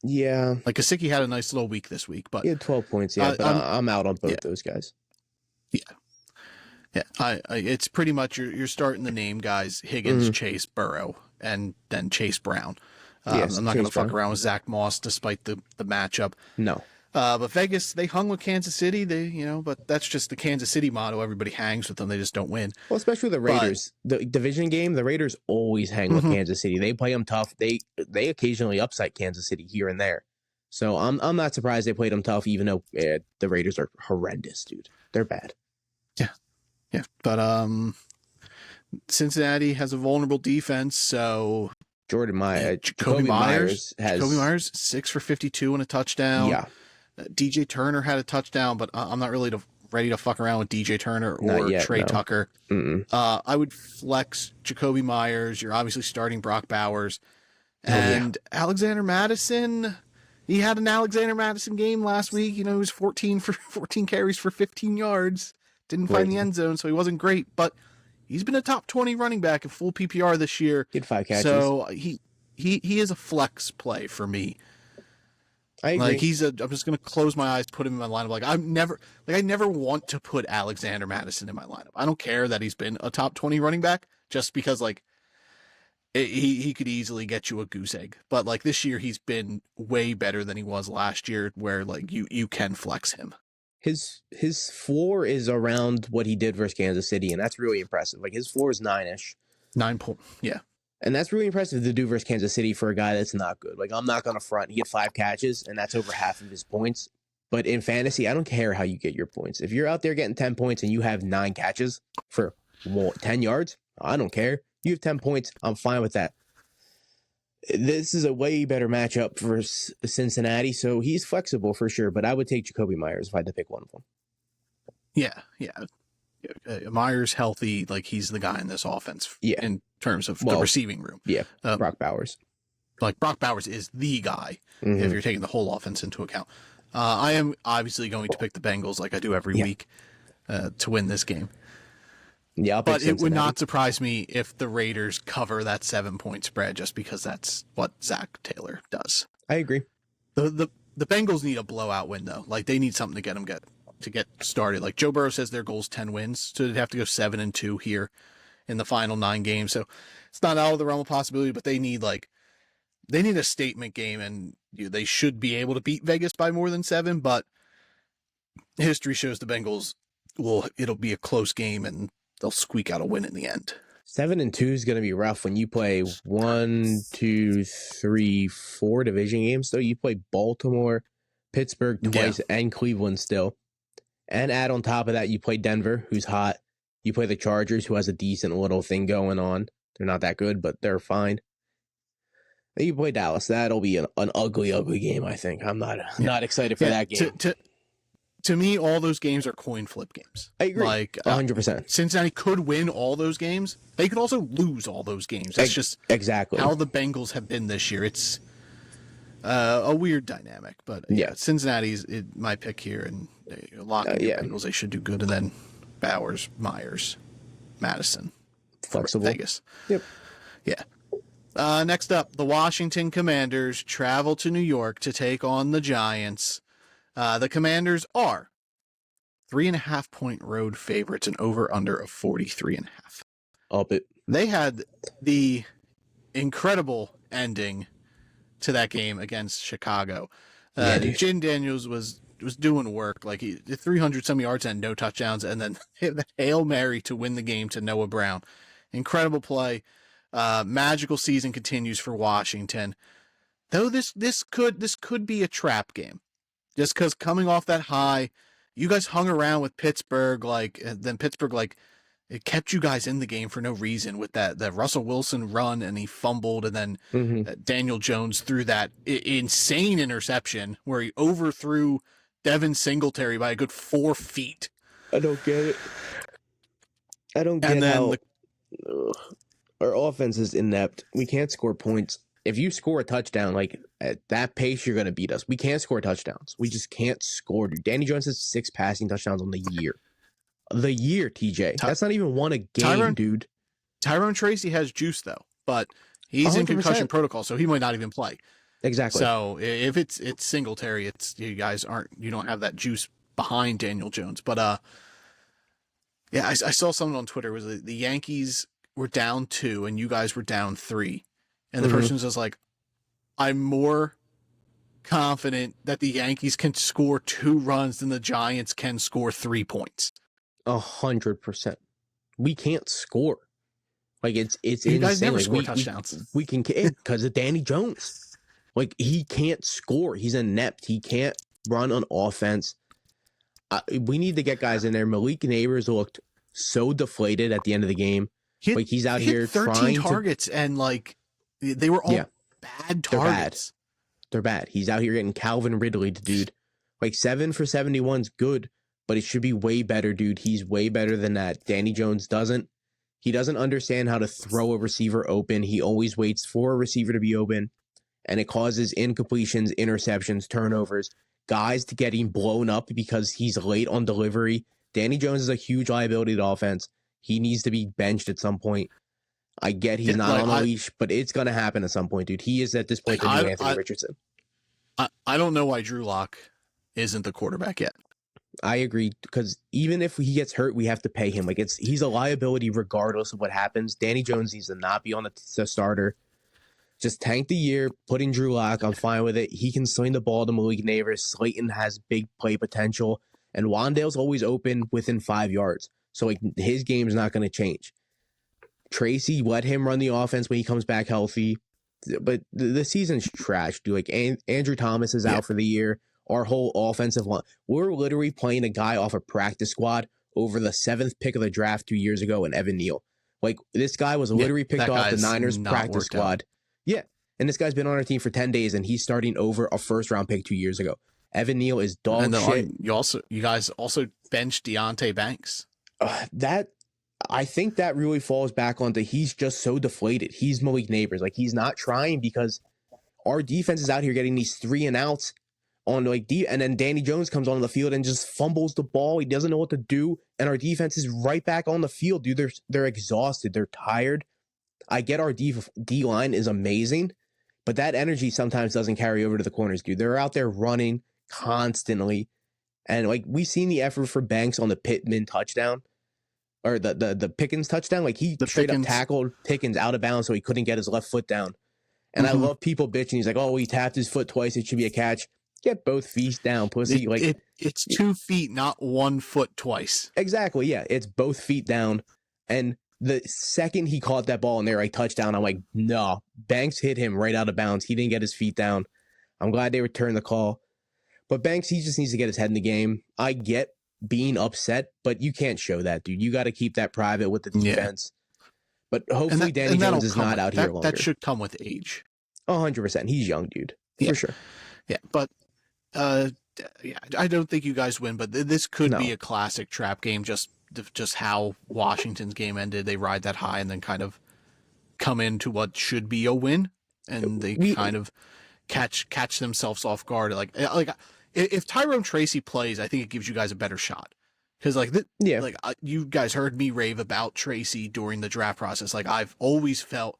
Yeah. Like Gesicki had a nice little week this week, but he had 12 points. Yeah, but I'm out on both those guys. Yeah. It's pretty much you're starting the name guys: Higgins, Chase, Burrow, and then Chase Brown. I'm not going to fuck around with Zach Moss despite the matchup. No. But Vegas, they hung with Kansas City. But that's just the Kansas City motto. Everybody hangs with them. They just don't win. Well, especially the Raiders. The division game, the Raiders always hang with Kansas City. They play them tough. They occasionally upset Kansas City here and there. So I'm not surprised they played them tough, even though the Raiders are horrendous, dude. They're bad. Yeah. But Cincinnati has a vulnerable defense, so Jordan Myers, Jacoby Myers 6 for 52 and a touchdown. Yeah. DJ Turner had a touchdown, but I'm not really ready to fuck around with DJ Turner or Trey Tucker. I would flex Jacoby Myers. You're obviously starting Brock Bowers. And Alexander Madison, he had an Alexander Madison game last week. He was 14 carries for 15 yards. Didn't find the end zone, so he wasn't great. But he's been a top 20 running back in full PPR this year. He had 5 catches. So he is a flex play for me. I agree. I'm just going to close my eyes, put him in my lineup. I never want to put Alexander Madison in my lineup. I don't care that he's been a top 20 running back, just because he could easily get you a goose egg. But this year he's been way better than he was last year, where you can flex him. His floor is around what he did versus Kansas City, and that's really impressive. His floor is 9-ish. 9 point, yeah. And that's really impressive to do versus Kansas City for a guy that's not good. I'm not going to front. He had 5 catches, and that's over half of his points. But in fantasy, I don't care how you get your points. If you're out there getting 10 points and you have 9 catches for 10 yards, I don't care. You have 10 points. I'm fine with that. This is a way better matchup for Cincinnati, so he's flexible for sure. But I would take Jacoby Myers if I had to pick one of them. Yeah. Myers healthy, like he's the guy in this offense in terms of the receiving room. Yeah, Brock Bowers. Like Brock Bowers is the guy if you're taking the whole offense into account. I am obviously going to pick the Bengals like I do every week to win this game. Yeah, but it would not surprise me if the Raiders cover that 7-point spread just because that's what Zach Taylor does. I agree. The Bengals need a blowout win though. Like they need something to get them to get started. Like Joe Burrow says their goal is 10 wins, so they'd have to go 7-2 here in the final 9 games. So it's not out of the realm of possibility, but they need a statement game, and they should be able to beat Vegas by more than 7. But history shows the Bengals it'll be a close game and they'll squeak out a win in the end. 7-2 is going to be rough when you play 1, 2, 3, 4 division games. So you play Baltimore, Pittsburgh twice, and Cleveland still. And add on top of that, you play Denver, who's hot. You play the Chargers, who has a decent little thing going on. They're not that good, but they're fine. Then you play Dallas. That'll be an ugly, ugly game, I think. I'm not excited for that game. To me, all those games are coin flip games. I agree. 100%. Cincinnati could win all those games. They could also lose all those games. That's just exactly how the Bengals have been this year. It's a weird dynamic, but Cincinnati's my pick here, and lock in the Bengals. They should do good, and then Bowers, Myers, Madison, flexible Vegas. Yep. Yeah. Next up, the Washington Commanders travel to New York to take on the Giants. The Commanders are 3.5-point road favorites and over under of 43.5. Up it. They had the incredible ending to that game against Chicago. Jin Daniels was doing work, like he 300 some yards and no touchdowns, and then hit the Hail Mary to win the game to Noah Brown. Incredible play. Magical season continues for Washington. Though this could be a trap game. Just because coming off that high, you guys hung around with Pittsburgh, then Pittsburgh, it kept you guys in the game for no reason with that Russell Wilson run, and he fumbled, and then Daniel Jones threw that insane interception where he overthrew Devin Singletary by a good 4 feet. I don't get it. I don't get how our offense is inept. We can't score points. If you score a touchdown, at that pace, you're going to beat us. We can't score touchdowns. We just can't score, dude. Danny Jones has 6 passing touchdowns on the year. TJ. That's not even one a game, dude. Tyrone Tracy has juice, though, but he's 100%. In concussion protocol, so he might not even play. Exactly. So if it's Singletary, you guys you don't have that juice behind Daniel Jones. But I saw something on Twitter was the Yankees were down 2 and you guys were down 3. And the person was just like, I'm more confident that the Yankees can score 2 runs than the Giants can score 3 points. 100%. We can't score. It's you insane. Guys never score touchdowns. We can because of Danny Jones. He can't score. He's inept. He can't run on offense. We need to get guys in there. Malik Neighbors looked so deflated at the end of the game. He's out here 13 targets and they were all bad targets. They're bad. He's out here getting Calvin Ridley, dude. 7 for 71's good, but it should be way better, dude. He's way better than that. Danny Jones doesn't. He doesn't understand how to throw a receiver open. He always waits for a receiver to be open, and it causes incompletions, interceptions, turnovers, guys to getting blown up because he's late on delivery. Danny Jones is a huge liability to offense. He needs to be benched at some point. I get he's not on a leash, but it's going to happen at some point, dude. He is at this point the new Anthony Richardson. I don't know why Drew Lock isn't the quarterback yet. I agree, because even if he gets hurt, we have to pay him. He's a liability regardless of what happens. Danny Jones needs to not be on the starter. Just tank the year, put in Drew Lock. I'm fine with it. He can sling the ball to Malik Neighbors. Slayton has big play potential, and Wandale's always open within 5 yards. So his game's not going to change. Tracy, let him run the offense when he comes back healthy. But the season's trash, dude. Andrew Thomas is out for the year. Our whole offensive line. We're literally playing a guy off a practice squad over the 7th pick of the draft 2 years ago in Evan Neal. This guy was literally picked off the Niners practice squad. Yeah. And this guy's been on our team for 10 days, and he's starting over a first-round pick 2 years ago. Evan Neal is dog shit. You guys also benched Deontay Banks. That I think that really falls back onto he's just so deflated. He's Malik Neighbors. Like, he's not trying because our defense is out here getting these 3-and-outs on like and then Danny Jones comes onto the field and just fumbles the ball. He doesn't know what to do, and our defense is right back on the field, dude. They're exhausted. They're tired. I get our D line is amazing, but that energy sometimes doesn't carry over to the corners, dude. They're out there running constantly, and like we've seen the effort for Banks on the Pittman touchdown. Or the Pickens touchdown, like he straight up tackled Pickens out of bounds so he couldn't get his left foot down. And I love people bitching. He's like, "Oh, he tapped his foot twice. It should be a catch." Get both feet down, pussy. It's 2 feet, not 1 foot twice. Exactly. Yeah, it's both feet down. And the second he caught that ball and they're like touchdown, I'm like, no. Banks hit him right out of bounds. He didn't get his feet down. I'm glad they returned the call. But Banks, he just needs to get his head in the game. I get being upset, but you can't show that, dude. You got to keep that private with the defense. Yeah. But hopefully Danny Jones is not out here longer. That should come with age. 100%. He's young, dude. For sure. Yeah, but I don't think you guys win, but this could be a classic trap game. Just how Washington's game ended. They ride that high and then kind of come into what should be a win, and they kind of catch themselves off guard. Like if Tyrone Tracy plays, I think it gives you guys a better shot. Because you guys heard me rave about Tracy during the draft process. Like, I've always felt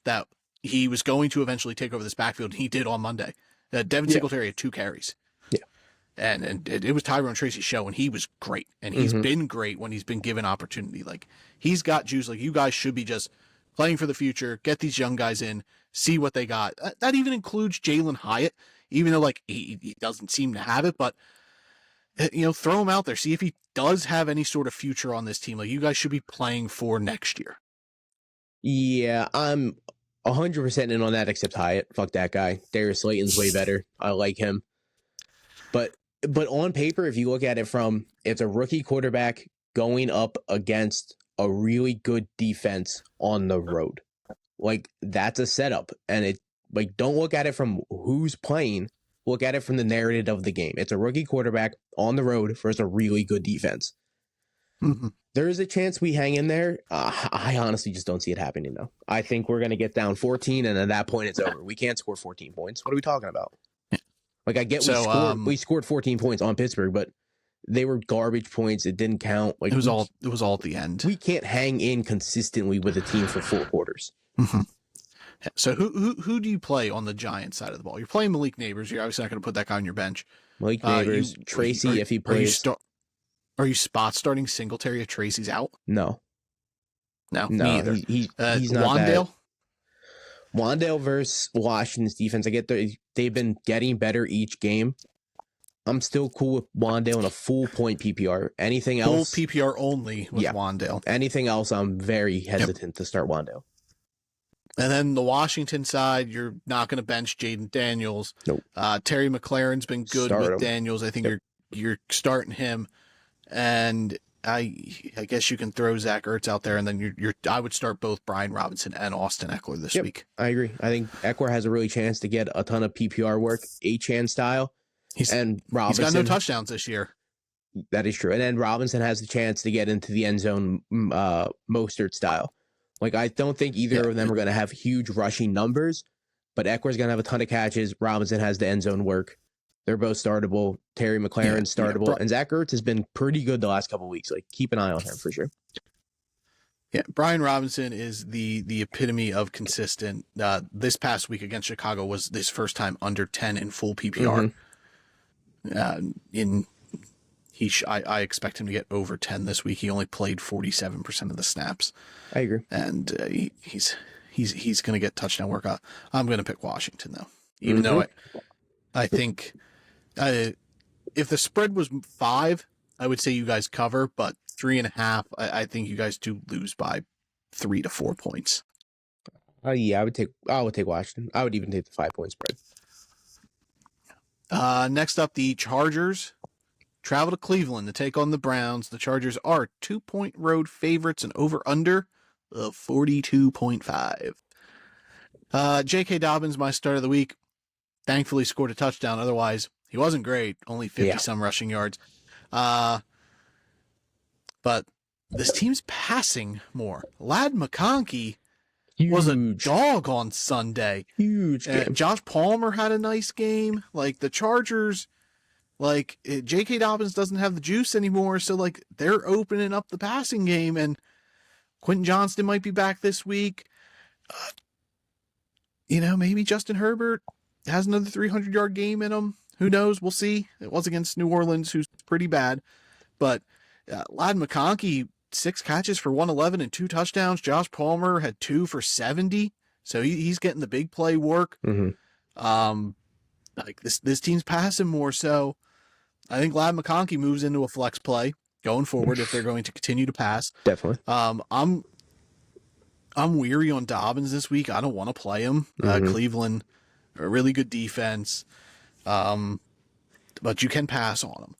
that he was going to eventually take over this backfield, and he did on Monday. Devin Singletary had 2 carries. Yeah. And it was Tyrone Tracy's show, and he was great. And he's been great when he's been given opportunity. Like, he's got juice. Like, you guys should be just playing for the future, get these young guys in, see what they got. That even includes Jalen Hyatt, even though, like, he doesn't seem to have it, but, throw him out there. See if he does have any sort of future on this team. Like, you guys should be playing for next year. Yeah, I'm 100% in on that, except Hyatt. Fuck that guy. Darius Slayton's way better. I like him. But on paper, if you look at it from, it's a rookie quarterback going up against a really good defense on the road. Like, that's a setup. And it, like, don't look at it from who's playing. Look at it from the narrative of the game. It's a rookie quarterback on the road versus a really good defense. There is a chance we hang in there. I honestly just don't see it happening, though. I think we're going to get down 14, and at that point, it's over. We can't score 14 points. What are we talking about? Like, I get we scored 14 points on Pittsburgh, but they were garbage points. It didn't count. Like, it was all at the end. We can't hang in consistently with a team for 4 quarters. So who do you play on the Giants side of the ball? You're playing Malik Neighbors. You're obviously not going to put that guy on your bench. Malik Neighbors, Tracy, if he plays. Are you spot starting Singletary if Tracy's out? No, me either. He's not Wandale? Wandale versus Washington's defense. I get they've been getting better each game. I'm still cool with Wandale in a full point PPR. Anything else? Full PPR only with Wandale. Anything else, I'm very hesitant to start Wandale. And then the Washington side, you're not going to bench Jaden Daniels. Nope. Terry McLaurin's been good with Daniels. I think you're starting him. And I guess you can throw Zach Ertz out there, and then I would start both Brian Robinson and Austin Eckler this week. I agree. I think Eckler has a really chance to get a ton of PPR work, Achane style. And Robinson, he's got no touchdowns this year. That is true. And then Robinson has the chance to get into the end zone, Mostert style. Like, I don't think either of them are going to have huge rushing numbers, but Eckler's going to have a ton of catches. Robinson has the end zone work. They're both startable. Terry McLaurin's startable. And Zach Ertz has been pretty good the last couple of weeks. Like, keep an eye on him for sure. Yeah, Brian Robinson is the epitome of consistent. This past week against Chicago was his first time under 10 in full PPR. I expect him to get over 10 this week. He only played 47% of the snaps. I agree. And he's going to get touchdown work. I'm going to pick Washington, though. Even though I think if the spread was 5, I would say you guys cover, but 3.5, I think you guys do lose by 3 to 4 points. I would take Washington. I would even take the 5-point spread. Next up, the Chargers travel to Cleveland to take on the Browns. The Chargers are 2-point road favorites and over under of 42.5. J.K. Dobbins, my start of the week, thankfully scored a touchdown. Otherwise, he wasn't great. Only 50 some rushing yards. But this team's passing more. Ladd McConkey was a Huge, dog on Sunday. huge game. Josh Palmer had a nice game. Like, the Chargers, like, J.K. Dobbins doesn't have the juice anymore, so, like, they're opening up the passing game, and Quentin Johnston might be back this week. Maybe Justin Herbert has another 300-yard game in him. Who knows? We'll see. It was against New Orleans, who's pretty bad. But Ladd McConkey, 6 catches for 111 and 2 touchdowns. Josh Palmer had 2 for 70. So he's getting the big play work. Mm-hmm. Like this team's passing more. So I think Ladd McConkey moves into a flex play going forward if they're going to continue to pass. Definitely. I'm weary on Dobbins this week. I don't want to play him. Cleveland, a really good defense. But you can pass on him.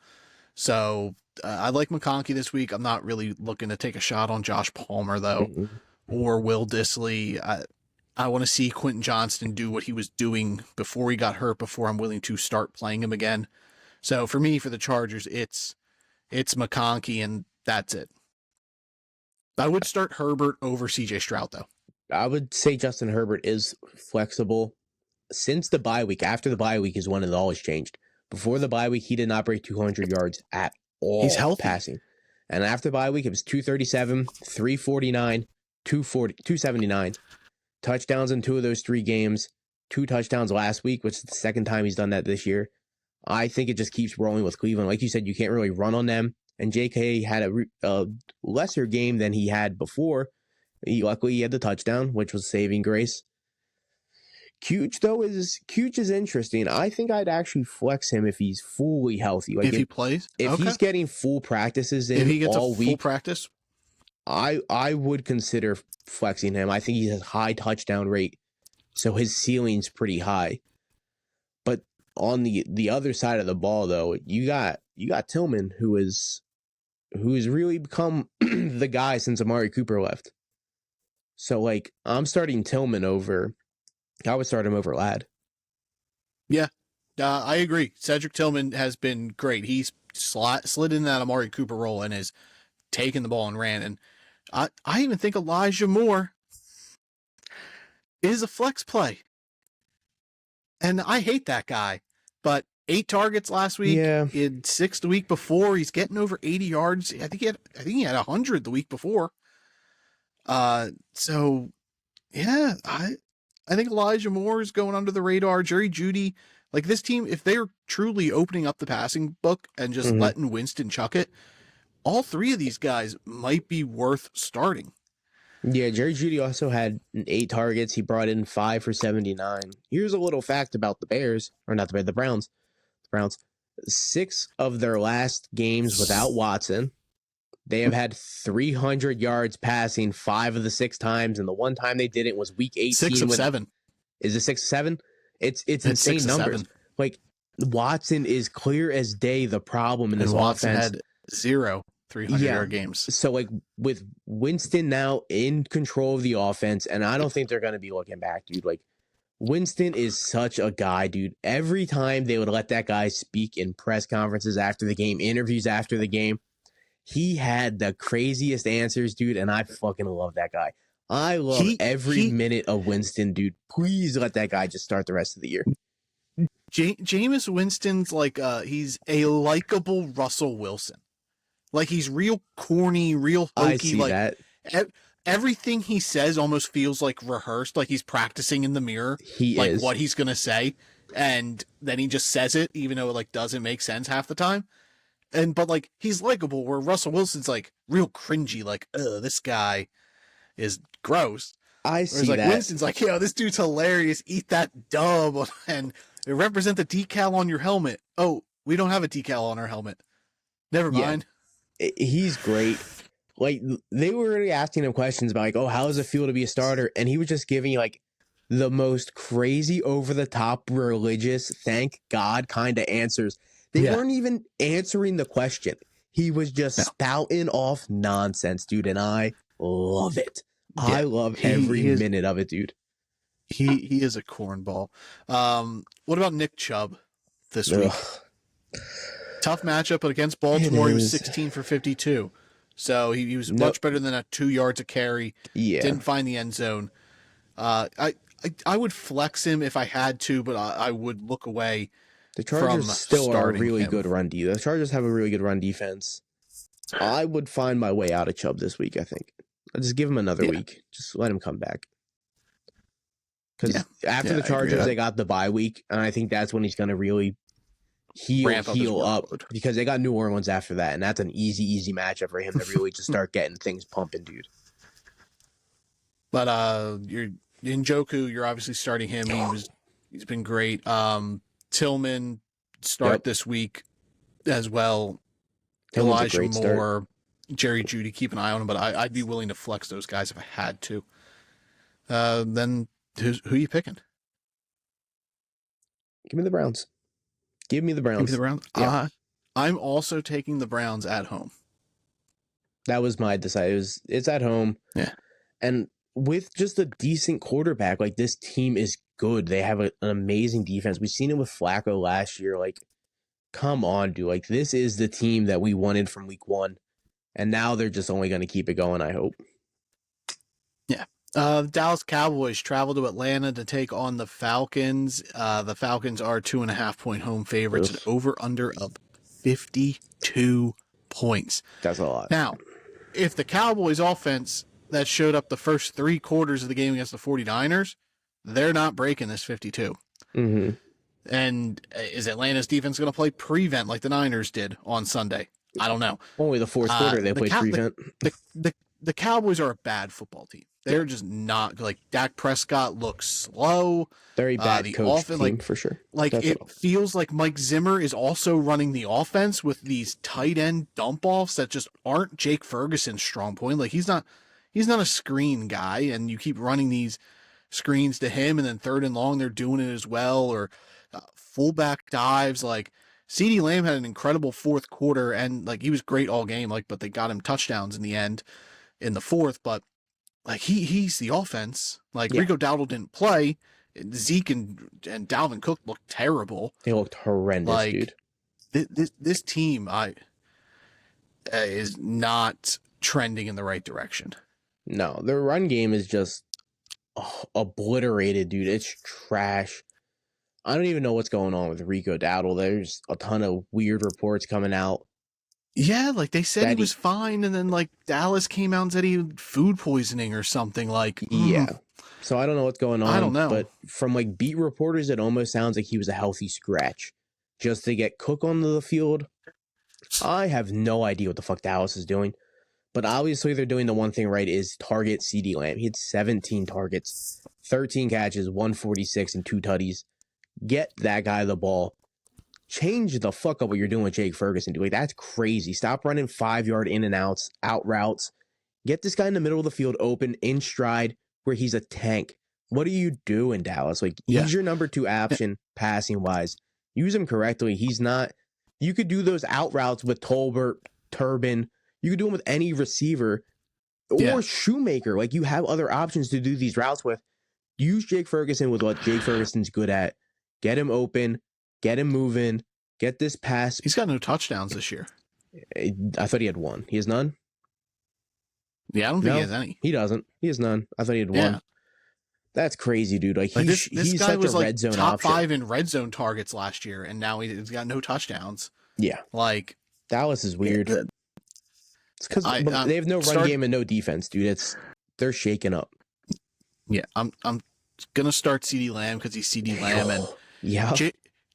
So I like McConkey this week. I'm not really looking to take a shot on Josh Palmer, though, or Will Dissly. I want to see Quentin Johnston do what he was doing before he got hurt, before I'm willing to start playing him again. So for me, for the Chargers, it's McConkey, and that's it. I would start Herbert over CJ Stroud, though. I would say Justin Herbert is flexible. Since the bye week, after the bye week is when it always changed. Before the bye week, he did not break 200 yards at all. He's healthy. Passing. And after the bye week, it was 237, 349, 240, 279. Touchdowns in 2 of those 3 games. 2 touchdowns last week, which is the second time he's done that this year. I think it just keeps rolling with Cleveland. Like you said, you can't really run on them. And JK had a lesser game than he had before. Luckily, he had the touchdown, which was saving grace. Cooch is interesting. I think I'd actually flex him if he's fully healthy. Like if he plays, if he's getting full practices in if he gets all a week, full practice, I would consider flexing him. I think he has a high touchdown rate, so his ceiling's pretty high. But on the other side of the ball, though, you got Tillman, who has really become the guy since Amari Cooper left. So, like, I'm starting Tillman over. I would start him over Ladd. Yeah, I agree. Cedric Tillman has been great. He's slid in that Amari Cooper role and has taken the ball and ran. And I even think Elijah Moore is a flex play. And I hate that guy. But 8 targets last week. Yeah. In 6 the week before. He's getting over 80 yards. I think he had 100 the week before. So yeah, I think Elijah Moore is going under the radar. Jerry Jeudy, like this team, if they're truly opening up the passing book and just letting Winston chuck it, all 3 of these guys might be worth starting. Yeah, Jerry Jeudy also had 8 targets. He brought in 5 for 79. Here's a little fact about the Bears, or not the Bears, the Browns. The Browns, 6 of their last games without Watson, they have had 300 yards passing 5 of the 6 times, and the one time they did it was week 18. 6 of 7. Is it 6 of 7? It's insane numbers. Like, Watson is clear as day the problem in this Watson offense. had 0 300-yard games. So, like, with Winston now in control of the offense, and I don't think they're going to be looking back, dude. Like, Winston is such a guy, dude. Every time they would let that guy speak in press conferences after the game, interviews after the game, he had the craziest answers, dude, and I fucking love that guy. I love every minute of Winston, dude. Please let that guy just start the rest of the year. Jameis Winston's like, he's a likable Russell Wilson. Like, he's real corny, real hokey. I see like, that. Everything he says almost feels like rehearsed, like he's practicing in the mirror. What he's going to say. And then he just says it, even though it, like, doesn't make sense half the time. But like, he's likable, where Russell Wilson's like real cringy, like, this guy is gross. I see like, that. Winston's like, yo, this dude's hilarious. Eat that dub and represent the decal on your helmet. Oh, we don't have a decal on our helmet. Never mind. He's great. Like, they were already asking him questions about, like, oh, how does it feel to be a starter? And he was just giving, like, the most crazy, over-the-top, religious, thank God kind of answers. They weren't even answering the question. He was just spouting off nonsense, dude, and I love it. Yeah, I love every minute of it, dude. He is a cornball. What about Nick Chubb this week? Tough matchup, but against Baltimore, he was 16 for 52. So he was No, much better than that 2 yards a carry. yeah. Didn't find the end zone. I would flex him if I had to, but I would look away The from Chargers still are a starting really him. good run defense. The Chargers have a really good run defense. I would find my way out of Chubb this week, I think. I'll just give him another week. Just let him come back. Because after the Chargers, they got the bye week, and I think that's when he's going to really heal up. Because they got New Orleans after that, and that's an easy matchup for him to really just start getting things pumping, dude. But you're Njoku, you're obviously starting him. He's been great. Tillman start this week as well. Tillman's Elijah Moore, Jerry Jeudy, keep an eye on him, but I'd be willing to flex those guys if I had to. Then who are you picking? Give me the Browns. Give me the Browns. Yeah. I'm also taking the Browns at home. That was my decide. It's at home. Yeah. And with just a decent quarterback, like, this team is good. They have an amazing defense. We've seen it with Flacco last year. Like, come on, dude. Like, this is the team that we wanted from week 1. And now they're just only going to keep it going, I hope. Yeah. The Dallas Cowboys travel to Atlanta to take on the Falcons. The Falcons are 2.5-point home favorites. An over-under of 52 points. That's a lot. Now, if the Cowboys offense that showed up the first 3 quarters of the game against the 49ers, they're not breaking this 52. Mm-hmm. And is Atlanta's defense going to play prevent like the Niners did on Sunday? I don't know. Only the fourth quarter they played prevent. The Cowboys are a bad football team. They're just not, like, Dak Prescott looks slow. Very bad coach team, for sure. Like, it feels like Mike Zimmer is also running the offense with these tight end dump offs that just aren't Jake Ferguson's strong point. Like, he's not a screen guy, and you keep running these screens to him, and then 3rd and long they're doing it as well, or fullback dives. Like, CeeDee Lamb had an incredible 4th quarter, and, like, he was great all game, like, but they got him touchdowns in the end in the 4th. But, like, he's the offense. Like, Rico Dowdle didn't play. Zeke and Dalvin Cook looked terrible. They looked horrendous, like, dude. This team is not trending in the right direction. No, their run game is just obliterated, dude. It's trash. I don't even know what's going on with Rico Dowdle. There's a ton of weird reports coming out. Yeah, like, they said he was fine, and then, like, Dallas came out and said he had food poisoning or something. Like, yeah. So I don't know what's going on. I don't know. But from, like, beat reporters, it almost sounds like he was a healthy scratch just to get Cook on the field. I have no idea what the fuck Dallas is doing. But obviously they're doing the one thing right, is target CeeDee Lamb. He had 17 targets, 13 catches, 146, and 2 tutties. Get that guy the ball. Change the fuck up what you're doing with Jake Ferguson, dude. Like, that's crazy. Stop running 5-yard in and outs, out routes. Get this guy in the middle of the field open, in stride, where he's a tank. What are you doing, Dallas? Like, he's your number 2 option, passing-wise. Use him correctly. He's not... You could do those out routes with Tolbert, Turbin. You could do them with any receiver or Shoemaker. Like, you have other options to do these routes with. Use Jake Ferguson with what Jake Ferguson's good at. Get him open. Get him moving. Get this pass. He's got no touchdowns this year. I thought he had 1. He has none? Yeah, I don't think he has any. He doesn't. He has none. I thought he had 1. Yeah. That's crazy, dude. Like, this he's guy such was a like red zone top option. 5 in red zone targets last year, and now he's got no touchdowns. Yeah. Like, Dallas is weird. It's because they have no run game and no defense, dude. They're shaking up. Yeah, I'm gonna start CeeDee Lamb because he's CeeDee Lamb, and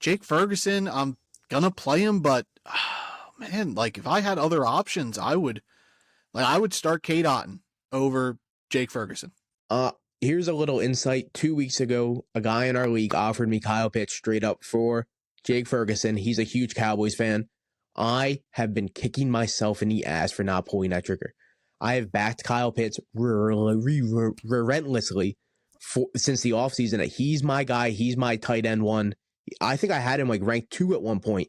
Jake Ferguson, I'm gonna play him, but man, like, if I had other options, I would start Cade Otton over Jake Ferguson. Here's a little insight. 2 weeks ago, a guy in our league offered me Kyle Pitts straight up for Jake Ferguson. He's a huge Cowboys fan. I have been kicking myself in the ass for not pulling that trigger. I have backed Kyle Pitts relentlessly since the offseason. He's my guy. He's my tight end 1. I think I had him, like, ranked 2 at one point.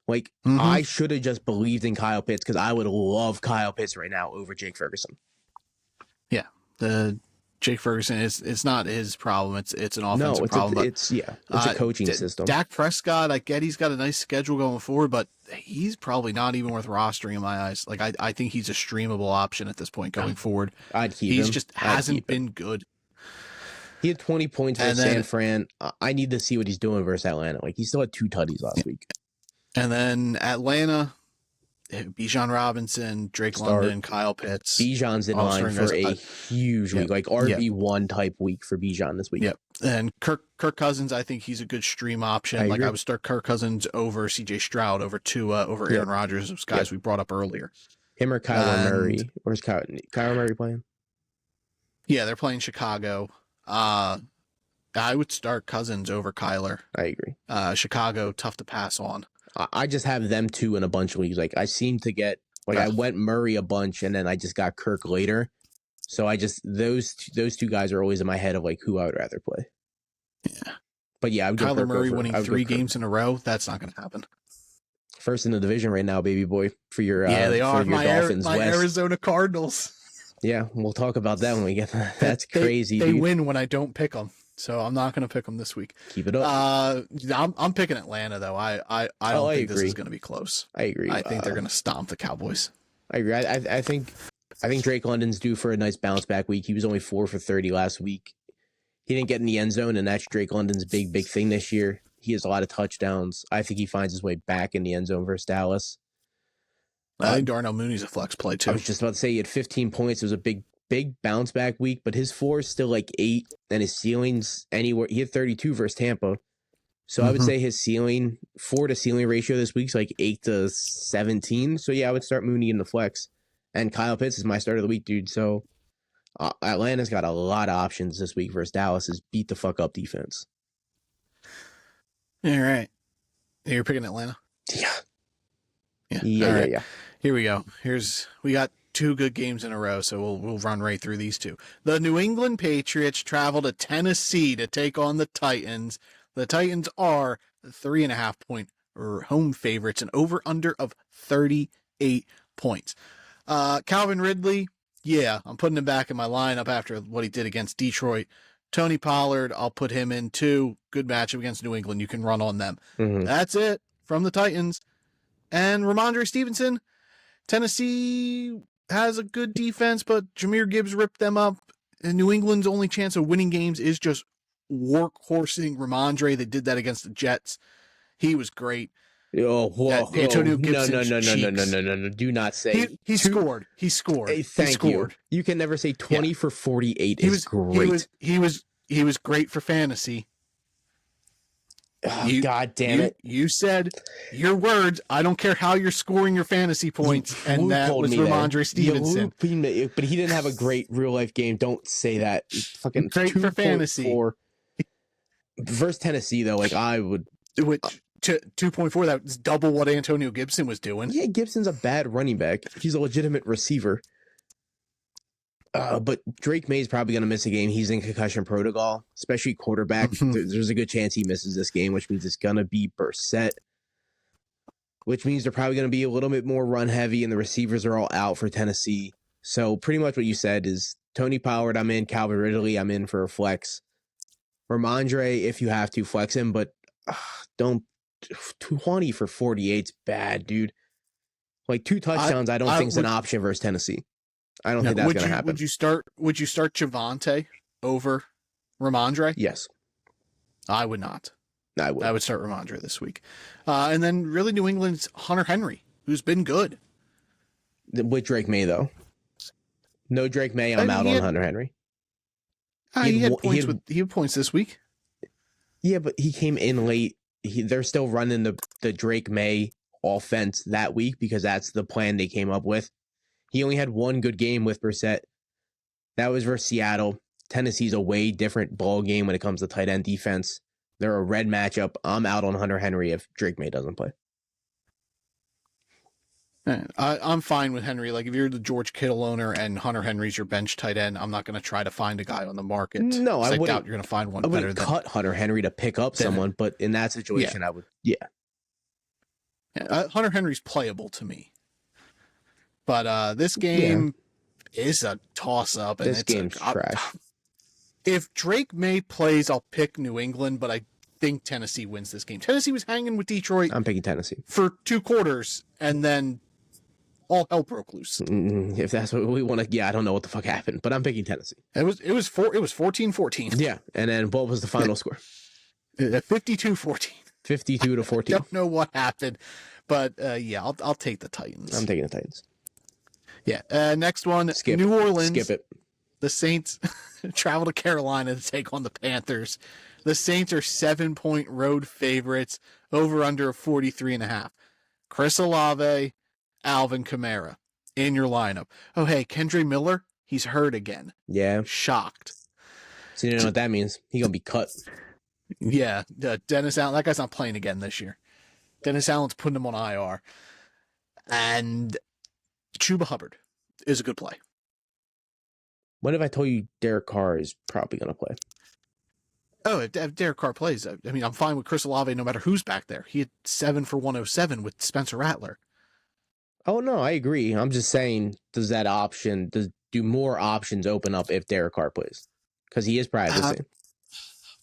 Like, I should have just believed in Kyle Pitts, because I would love Kyle Pitts right now over Jake Ferguson. Yeah. Jake Ferguson it's not his problem. It's an No, offensive problem. it's a coaching system. Dak Prescott, I get he's got a nice schedule going forward, but he's probably not even worth rostering in my eyes. Like I think he's a streamable option at this point going forward. I'd keep him. He's just hasn't been good. He had 20 points versus San Fran. I need to see what he's doing versus Atlanta. Like, he still had 2 tutties last week. And then Atlanta, Bijan Robinson, Drake London, Kyle Pitts. Bijan's in line for a huge week, like RB1 type week for Bijan this week. Yep. And Kirk Cousins, I think he's a good stream option. I would start Kirk Cousins over CJ Stroud over Aaron Rodgers, those guys we brought up earlier. Him or Kyler Murray. Where's Kyler Murray playing? Yeah, they're playing Chicago. I would start Cousins over Kyler. I agree. Chicago, tough to pass on. I just have them 2 in a bunch of leagues. Like, I seem to get I went Murray a bunch, and then I just got Kirk later. So I just those 2 guys are always in my head of like who I would rather play. Yeah, but yeah, I would Kyler Murray winning 3 games in a row. That's not going to happen. First in the division right now, baby boy. For your they are my Dolphins, Arizona Cardinals. Yeah, we'll talk about that when we get that. That's crazy. They win when I don't pick them, so I'm not going to pick them this week. Keep it up. I'm picking Atlanta though. I don't think this is going to be close. I agree. I think they're going to stomp the Cowboys. I agree. I think Drake London's due for a nice bounce back week. He was only 4 for 30 last week. He didn't get in the end zone, and that's Drake London's big thing this year. He has a lot of touchdowns. I think he finds his way back in the end zone versus Dallas. I think Darnell Mooney's a flex play too. I was just about to say he had 15 points. It was a big bounce back week, but his floor is still like 8, and his ceiling's anywhere. He had 32 versus Tampa. So I would say his floor to ceiling ratio this week's like 8 to 17. So yeah, I would start Mooney in the flex. And Kyle Pitts is my start of the week, dude. So Atlanta's got a lot of options this week versus Dallas's beat the fuck up defense. All right. You're picking Atlanta? Yeah. Here we go. We got 2 good games in a row, so we'll run right through these 2. The New England Patriots travel to Tennessee to take on the Titans. The Titans are 3.5 point home favorites, and over under of 38 points. Calvin Ridley, I'm putting him back in my lineup after what he did against Detroit. Tony Pollard, I'll put him in too. Good matchup against New England. You can run on them. That's it from the Titans. And Ramondre Stevenson, Tennessee has a good defense, but Jahmyr Gibbs ripped them up. And New England's only chance of winning games is just workhorsing Ramondre. They did that against the Jets. He was great. Antonio Gibson. No. Do not say he scored. He scored. Hey, thank you. You can never say 20 for 48 is great. He was great for fantasy. God damn it. You said your words. I don't care how you're scoring your fantasy points. And that was Ramondre Stevenson. But he didn't have a great real life game. Don't say that. Fucking great for fantasy. Versus Tennessee, though, like I would. 2.4, that's double what Antonio Gibson was doing. Yeah, Gibson's a bad running back. He's a legitimate receiver. But Drake May's probably going to miss a game. He's in concussion protocol, especially quarterback. There's a good chance he misses this game, which means it's going to be Brissett, which means they're probably going to be a little bit more run heavy, and the receivers are all out for Tennessee. So pretty much what you said is Tony Pollard, I'm in. Calvin Ridley, I'm in for a flex. Ramondre, if you have to, flex him, but don't. 20 for 48's bad, dude. Like 2 touchdowns, I don't think is an option versus Tennessee. I don't think that's going to happen. Would you start Javonte over Ramondre? Yes. I would not. I would. I would start Ramondre this week. And then really New England's Hunter Henry, who's been good. With Drake May, though. No Drake May, I'm out on Hunter Henry. He had points this week. Yeah, but he came in late. They're still running the Drake May offense that week because that's the plan they came up with. He only had 1 good game with Brissett. That was versus Seattle. Tennessee's a way different ball game when it comes to tight end defense. They're a red matchup. I'm out on Hunter Henry if Drake May doesn't play. I'm fine with Henry. Like if you're the George Kittle owner and Hunter Henry's your bench tight end, I'm not going to try to find a guy on the market. No, I doubt you're going to find one better than cut Hunter Henry to pick up someone, but in that situation, I would. Hunter Henry's playable to me, but this game is a toss up. And this game's trash. If Drake May plays, I'll pick New England, but I think Tennessee wins this game. Tennessee was hanging with Detroit I'm picking Tennessee for 2 quarters, and then all hell broke loose. If that's what we want to, yeah, I don't know what the fuck happened, but I'm picking Tennessee. It was 14-14. Yeah, and then what was the final score? 52-14. 52 to 14. I don't know what happened, but yeah, I'll take the Titans. I'm taking the Titans. Yeah. Next one, Skip New Orleans. Skip it. The Saints travel to Carolina to take on the Panthers. The Saints are 7-point road favorites, over under 43.5. Chris Olave, Alvin Kamara in your lineup. Oh, hey, Kendre Miller, he's hurt again. Yeah. Shocked. So you know what that means? He's going to be cut. Yeah, Dennis Allen, that guy's not playing again this year. Dennis Allen's putting him on IR. And Chuba Hubbard is a good play. What if I told you Derek Carr is probably going to play? Oh, if Derek Carr plays, I mean, I'm fine with Chris Olave no matter who's back there. He had 7 for 107 with Spencer Rattler. Oh, no, I agree. I'm just saying, do more options open up if Derek Carr plays? Because he is practicing.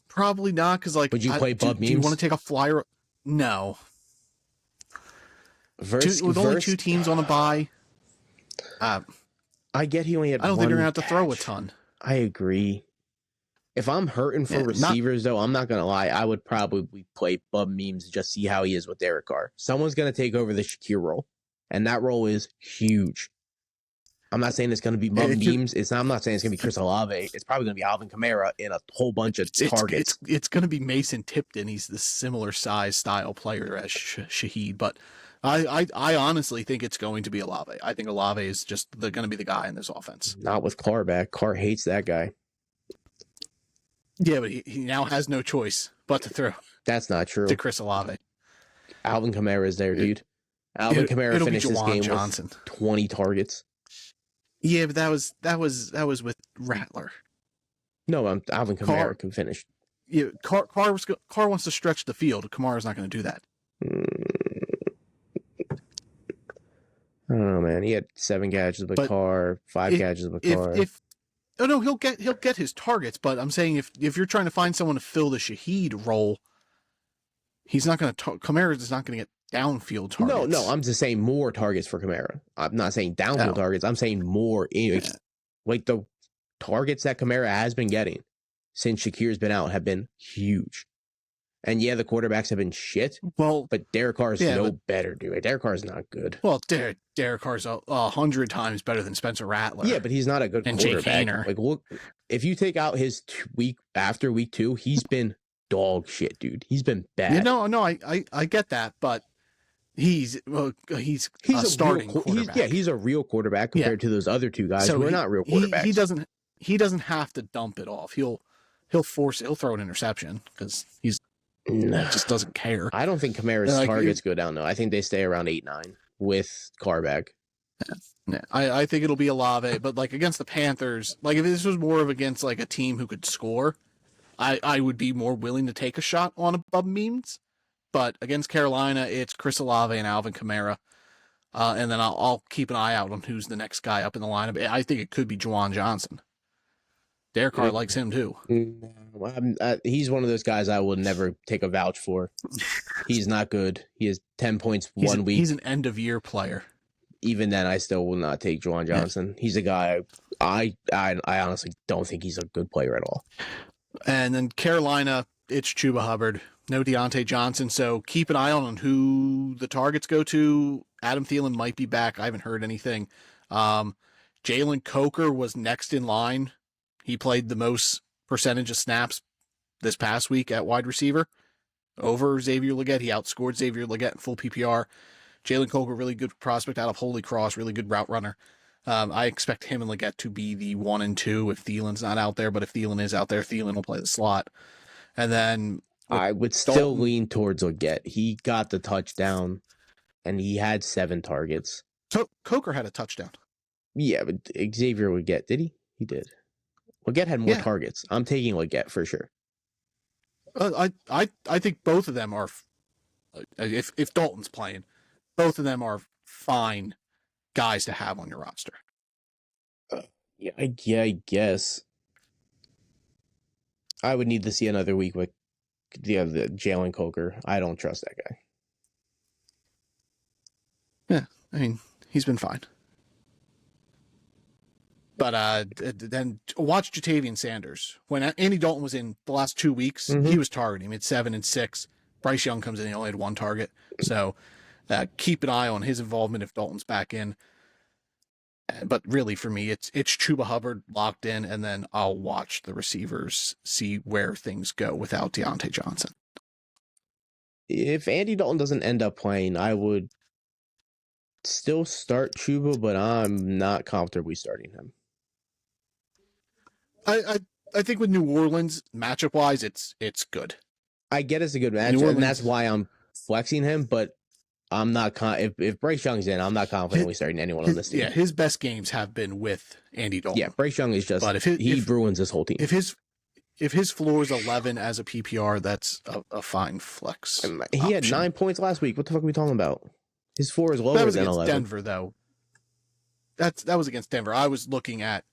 Probably not, because, like, would you play Bub Memes? Do you want to take a flyer? No. With only 2 teams on a bye. I get he only had I don't one think you're going to have to throw a catch. ton. I agree. If I'm hurting for receivers, though, I'm not going to lie. I would probably play Bub Memes to just see how he is with Derek Carr. Someone's going to take over the Shakir role, and that role is huge. I'm not saying it's going to be Bub Memes. I'm not saying it's going to be Chris Olave. It's probably going to be Alvin Kamara in a whole bunch of targets. It's going to be Mason Tipton. He's the similar size style player as Shaheed, but I honestly think it's going to be Olave. I think Olave is just going to be the guy in this offense. Not with Carr back. Carr hates that guy. Yeah, but he now has no choice but to throw. That's not true. To Chris Olave. Alvin Kamara is there, dude. Alvin Kamara finished this game Johnson. with 20 targets. Yeah, but that was with Rattler. No, Alvin Kamara can finish. Yeah, Carr wants to stretch the field. Kamara's not going to do that. I don't know, man. He had 7 catches with Carr, 5 catches with Carr. He'll get his targets, but I'm saying if you're trying to find someone to fill the Shaheed role, he's not going to. Kamara is not going to get downfield targets. No, I'm just saying more targets for Kamara. I'm not saying downfield targets. I'm saying more. Like the targets that Kamara has been getting since Shakir's been out have been huge. And yeah, the quarterbacks have been shit. Well, but Derek Carr is better, dude. Derek Carr is not good. Well, Derek Carr is 100 times better than Spencer Rattler. Yeah, but he's not a good quarterback. Jake Haener. Like, look, if you take out his week 2, he's been dog shit, dude. He's been bad. Yeah, no, I get that, but he's a starting quarterback. He's a real quarterback compared to those other 2 guys who are not real quarterbacks. He doesn't have to dump it off. He'll throw an interception because he just doesn't care. I don't think Kamara's targets go down though. I think they stay around 8-9 with Carr back. Yeah. I think it'll be Olave, but like against the Panthers, like if this was more of against like a team who could score, I would be more willing to take a shot on a Bub Memes. But against Carolina, it's Chris Olave and Alvin Kamara. And then I'll keep an eye out on who's the next guy up in the lineup. I think it could be Juwan Johnson. Derek Carr likes him too. He's one of those guys I will never take a vouch for. He's not good. He has 10 points one week. He's an end of year player. Even then, I still will not take Juwan Johnson. Yeah. He's a guy I honestly don't think he's a good player at all. And then Carolina, it's Chuba Hubbard, no Deontay Johnson. So keep an eye on who the targets go to. Adam Thielen might be back. I haven't heard anything. Jalen Coker was next in line. He played the most percentage of snaps this past week at wide receiver over Xavier Legette. He outscored Xavier Legette in full PPR. Jalen Coker, really good prospect out of Holy Cross, really good route runner. I expect him and Legette to be the 1 and 2 if Thielen's not out there, but if Thielen is out there, Thielen will play the slot. And then I would still lean towards Legette. He got the touchdown and he had 7 targets. So Coker had a touchdown. Yeah, but Xavier Legette, did he? He did. Legette had more targets. I'm taking Legette for sure. I think both of them are, if Dalton's playing, both of them are fine guys to have on your roster. Yeah, I guess. I would need to see another week with the Jalen Coker. I don't trust that guy. Yeah, I mean, he's been fine. But then watch Jatavian Sanders. When Andy Dalton was in the last 2 weeks, he was targeting him at 7 and 6. Bryce Young comes in, he only had 1 target. So keep an eye on his involvement if Dalton's back in. But really, for me, it's Chuba Hubbard locked in, and then I'll watch the receivers, see where things go without Deontay Johnson. If Andy Dalton doesn't end up playing, I would still start Chuba, but I'm not comfortably starting him. I think with New Orleans, matchup wise, it's good. I get it's a good matchup, and that's why I'm flexing him, but I'm not if Bryce Young's in, I'm not confidently starting anyone on this team. Yeah, his best games have been with Andy Dalton. Yeah, Bryce Young is just, but he ruins this whole team. If his floor is 11 as a PPR, that's a fine flex. He had 9 points last week. What the fuck are we talking about? His floor is lower than 11. That was against Denver, though. That was against Denver. I was looking at,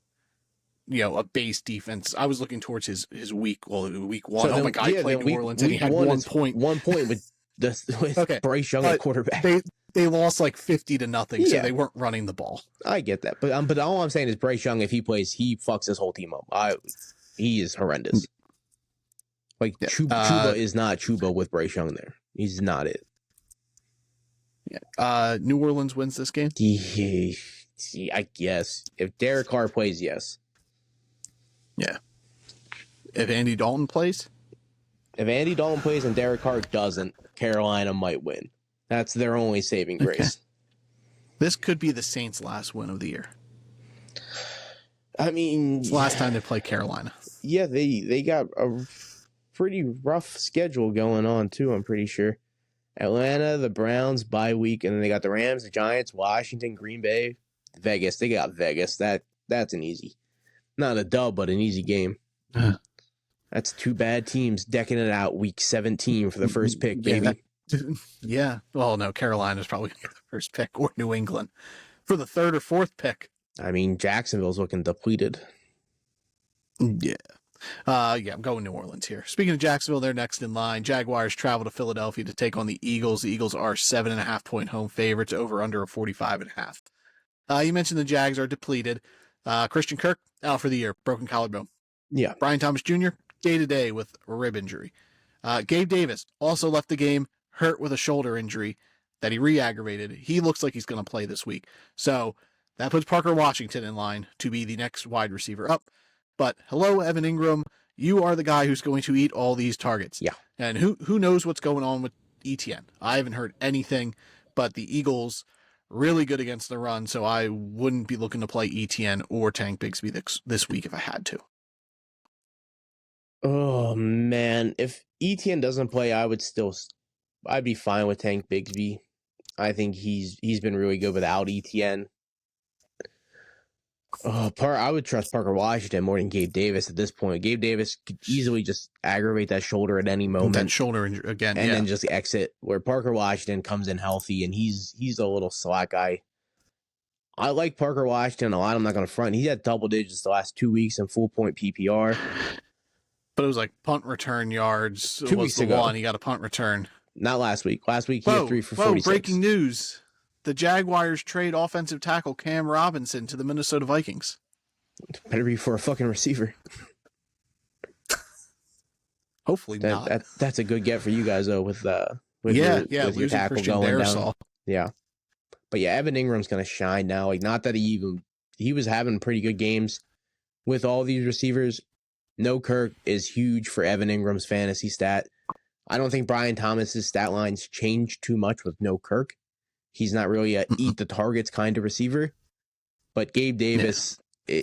a base defense. I was looking towards his week one. So my God, he played New Orleans and he had 1 point. 1 point with Bryce Young at quarterback. They lost like 50-0, so they weren't running the ball. I get that, but all I'm saying is Bryce Young, if he plays, he fucks his whole team up. He is horrendous. Like Chuba is not Chuba with Bryce Young there. He's not it. Yeah. New Orleans wins this game? I guess. If Derek Carr plays, yes. Yeah. If Andy Dalton plays? If Andy Dalton plays and Derek Carr doesn't, Carolina might win. That's their only saving grace. Okay. This could be the Saints' last win of the year. I mean... It's the last time they play Carolina. Yeah, they got a pretty rough schedule going on, too, I'm pretty sure. Atlanta, the Browns, bye week, and then they got the Rams, the Giants, Washington, Green Bay, Vegas. They got Vegas. That's an easy. Not a dub, but an easy game. That's 2 bad teams decking it out week 17 for the first pick, baby. Yeah. Well, no, Carolina's probably going to get the first pick, or New England for the 3rd or 4th pick. I mean, Jacksonville's looking depleted. Yeah. I'm going New Orleans here. Speaking of Jacksonville, they're next in line. Jaguars travel to Philadelphia to take on the Eagles. The Eagles are 7.5-point home favorites, over under a 45.5. You mentioned the Jags are depleted. Christian Kirk out for the year, broken collarbone. Yeah. Brian Thomas Jr. day-to-day with a rib injury. Gabe Davis also left the game hurt with a shoulder injury that he re-aggravated. He looks like he's going to play this week. So that puts Parker Washington in line to be the next wide receiver up. But hello, Evan Ingram. You are the guy who's going to eat all these targets. Yeah. And who knows what's going on with ETN? I haven't heard anything, but the Eagles really good against the run, so I wouldn't be looking to play ETN or Tank Bigsby this week if I had to. Oh, man. If ETN doesn't play, I'd be fine with Tank Bigsby. I think he's been really good without ETN. I would trust Parker Washington more than Gabe Davis at this point. Gabe Davis could easily just aggravate that shoulder at any moment. That shoulder injury again, and then just exit. Where Parker Washington comes in healthy, and he's a little slack guy. I like Parker Washington a lot. I'm not going to front. He had double digits the last 2 weeks in full point PPR. But it was like punt return yards. 2 weeks ago, he got a punt return. Not last week. Last week he had 3 for 46. Breaking news. The Jaguars trade offensive tackle Cam Robinson to the Minnesota Vikings. Better be for a fucking receiver. Hopefully not. That's a good get for you guys though with your tackle Christian going Darrisaw down. Yeah. But yeah, Evan Ingram's gonna shine now. Like, not that he was having pretty good games with all these receivers. No Kirk is huge for Evan Ingram's fantasy stat. I don't think Brian Thomas's stat lines changed too much with no Kirk. He's not really a eat the targets kind of receiver. But Gabe Davis,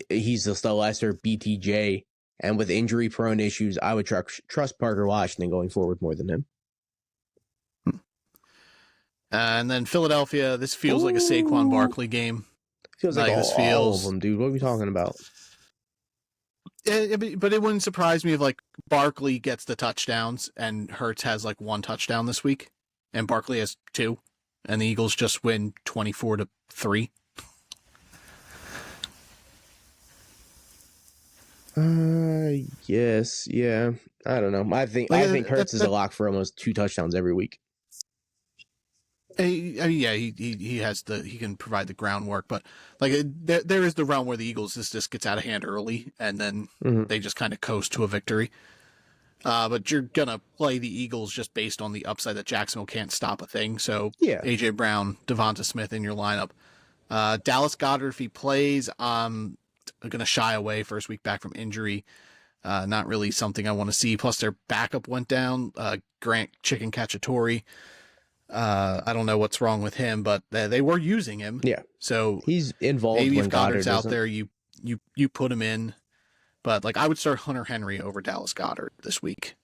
he's just a lesser BTJ. And with injury-prone issues, I would trust Parker Washington going forward more than him. And then Philadelphia, this feels like a Saquon Barkley game. Feels like all of them, dude. What are we talking about? But it wouldn't surprise me if like Barkley gets the touchdowns and Hurts has like 1 touchdown this week, and Barkley has 2, and the Eagles just win 24-3. Yes, yeah. I don't know. I think Hurts is a lock for almost 2 touchdowns every week. I mean, yeah, he has he can provide the groundwork, but like there is the realm where the Eagles just gets out of hand early, and then they just kind of coast to a victory. But you're gonna play the Eagles just based on the upside that Jacksonville can't stop a thing. So Yeah. AJ Brown, Devonta Smith in your lineup. Dallas Goedert, if he plays, I'm gonna shy away first week back from injury. Not really something I want to see. Plus their backup went down. Grant Chicken Cacciatore. I don't know what's wrong with him, but they were using him. Yeah. So he's involved. Maybe when if Goddard's Goddard out there, you put him in. But like I would start Hunter Henry over Dallas Goedert this week.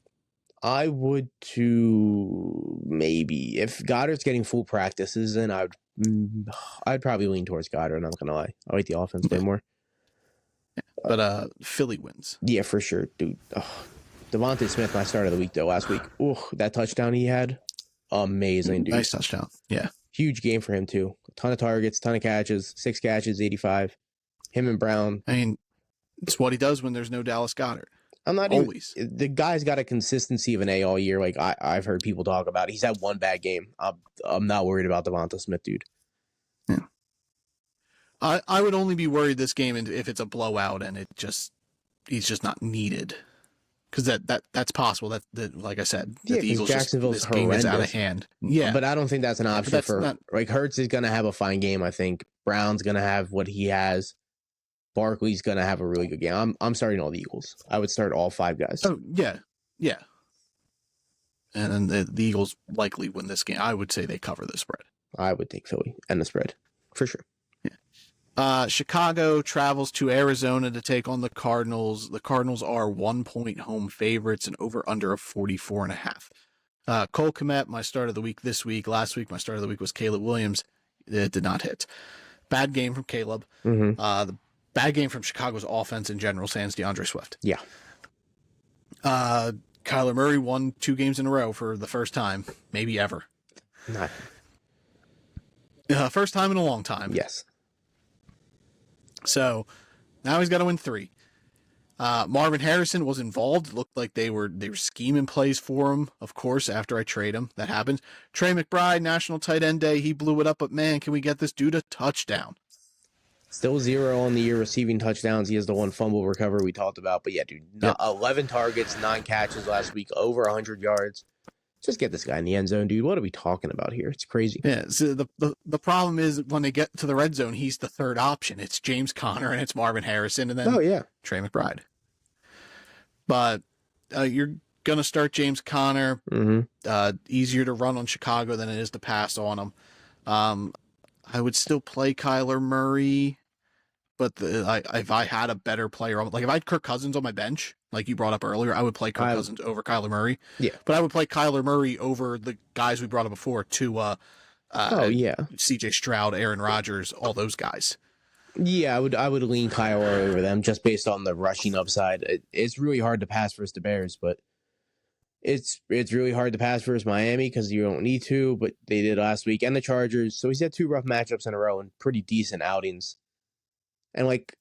I would too, maybe. If Goddard's getting full practices, then I'd probably lean towards Goddard. I'm not gonna lie. I like the offense way more. But Philly wins. Yeah, for sure, dude. Devonta Smith, my start of the week though. Last week, that touchdown he had, amazing, dude. Nice touchdown. Yeah, huge game for him too. A ton of targets, ton of catches, 6 catches, 85. Him and Brown. I mean, it's what he does when there's no Dallas Goedert. I'm not always. The guy's got a consistency of an A all year. Like I've heard people talk about it. He's had one bad game. I'm not worried about Devonta Smith, dude. Yeah. I would only be worried this game if it's a blowout and he's just not needed, because that's possible. That like I said, the Eagles Jacksonville's this game is out of hand. Yeah, but I don't think that's an option for like Hurts is going to have a fine game. I think Brown's going to have what he has. Barkley's going to have a really good game. I'm starting all the Eagles. I would start all 5 guys. Oh yeah. And then the Eagles likely win this game. I would say they cover the spread. I would take Philly and the spread for sure. Chicago travels to Arizona to take on the Cardinals. The Cardinals are 1-point home favorites and over under of 44.5. Cole Kmet, my start of the week this week. Last week, my start of the week was Caleb Williams. It did not hit. Bad game from Caleb. The bad game from Chicago's offense in general, sans DeAndre Swift. Yeah. Kyler Murray won 2 games in a row for the first time, maybe ever. Not. First time in a long time. Yes. So now he's got to win 3. Marvin Harrison was involved. It looked like they were scheming plays for him. Of course, after I trade him, that happens. Trey McBride, National Tight End Day, he blew it up. But man, can we get this dude a touchdown? Still 0 on the year receiving touchdowns. He has the 1 fumble recovery we talked about. But yeah, dude, 11 targets, 9 catches last week, over 100 yards. Just get this guy in the end zone, dude. What are we talking about here? It's crazy. Yeah. So the problem is when they get to the red zone, he's the third option. It's James Conner and it's Marvin Harrison and then Trey McBride. But you're gonna start James Conner. Easier to run on Chicago than it is to pass on him. I would still play Kyler Murray, but if I had a better player, like if I had Kirk Cousins on my bench, like you brought up earlier, I would play Kirk Cousins over Kyler Murray. Yeah, but I would play Kyler Murray over the guys we brought up before to C.J. Stroud, Aaron Rodgers, all those guys. Yeah, I would lean Kyler over them just based on the rushing upside. It's really hard to pass versus the Bears, but it's really hard to pass versus Miami because you don't need to, but they did last week, and the Chargers. So he's had 2 rough matchups in a row and pretty decent outings. And like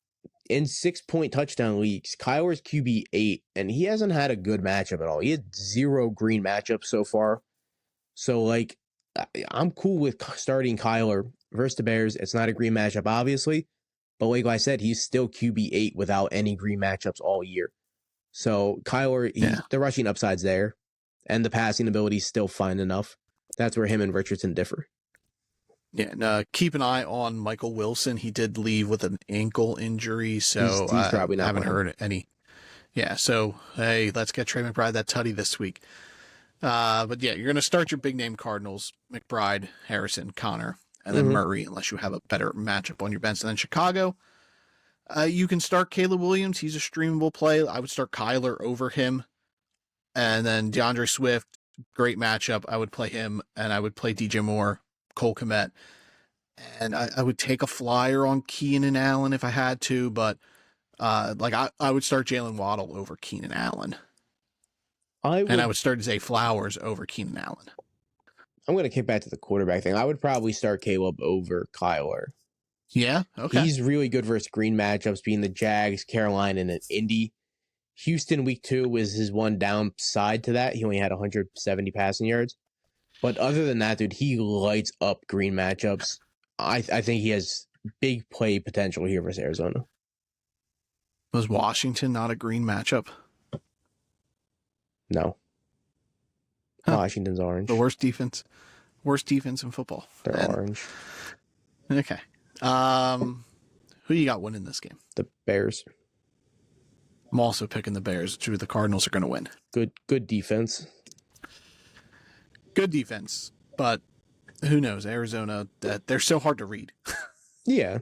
in 6-point touchdown leagues, Kyler's QB 8, and he hasn't had a good matchup at all. He had 0 green matchups so far. So like I'm cool with starting Kyler versus the Bears. It's not a green matchup, obviously. But like I said, he's still QB 8 without any green matchups all year. So Kyler, the rushing upside's there, and the passing ability's still fine enough. That's where him and Richardson differ. Yeah, and keep an eye on Michael Wilson. He did leave with an ankle injury, so he's probably not. I haven't heard any. Yeah, so hey, let's get Trey McBride that tutty this week. But yeah, you're going to start your big name Cardinals: McBride, Harrison, Connor, and then Murray, unless you have a better matchup on your bench. And then Chicago, you can start Caleb Williams. He's a streamable play. I would start Kyler over him. And then DeAndre Swift, great matchup. I would play him, and I would play DJ Moore, Cole Kmet. And I would take a flyer on Keenan Allen if I had to, but I would start Jalen Waddle over Keenan Allen. I would start Zay Flowers over Keenan Allen. I'm going to kick back to the quarterback thing. I would probably start Caleb over Kyler. Yeah? Okay. He's really good versus green matchups, being the Jags, Carolina, and Indy. Houston week 2 was his one downside to that. He only had 170 passing yards. But other than that, dude, he lights up green matchups. I think he has big play potential here versus Arizona. Was Washington not a green matchup? No. Huh. Washington's orange. The worst defense in football. They're orange. Okay. Who you got winning this game? The Bears. I'm also picking the Bears. True, the Cardinals are going to win. Good defense. Good defense, but who knows? Arizona, they're so hard to read. Yeah,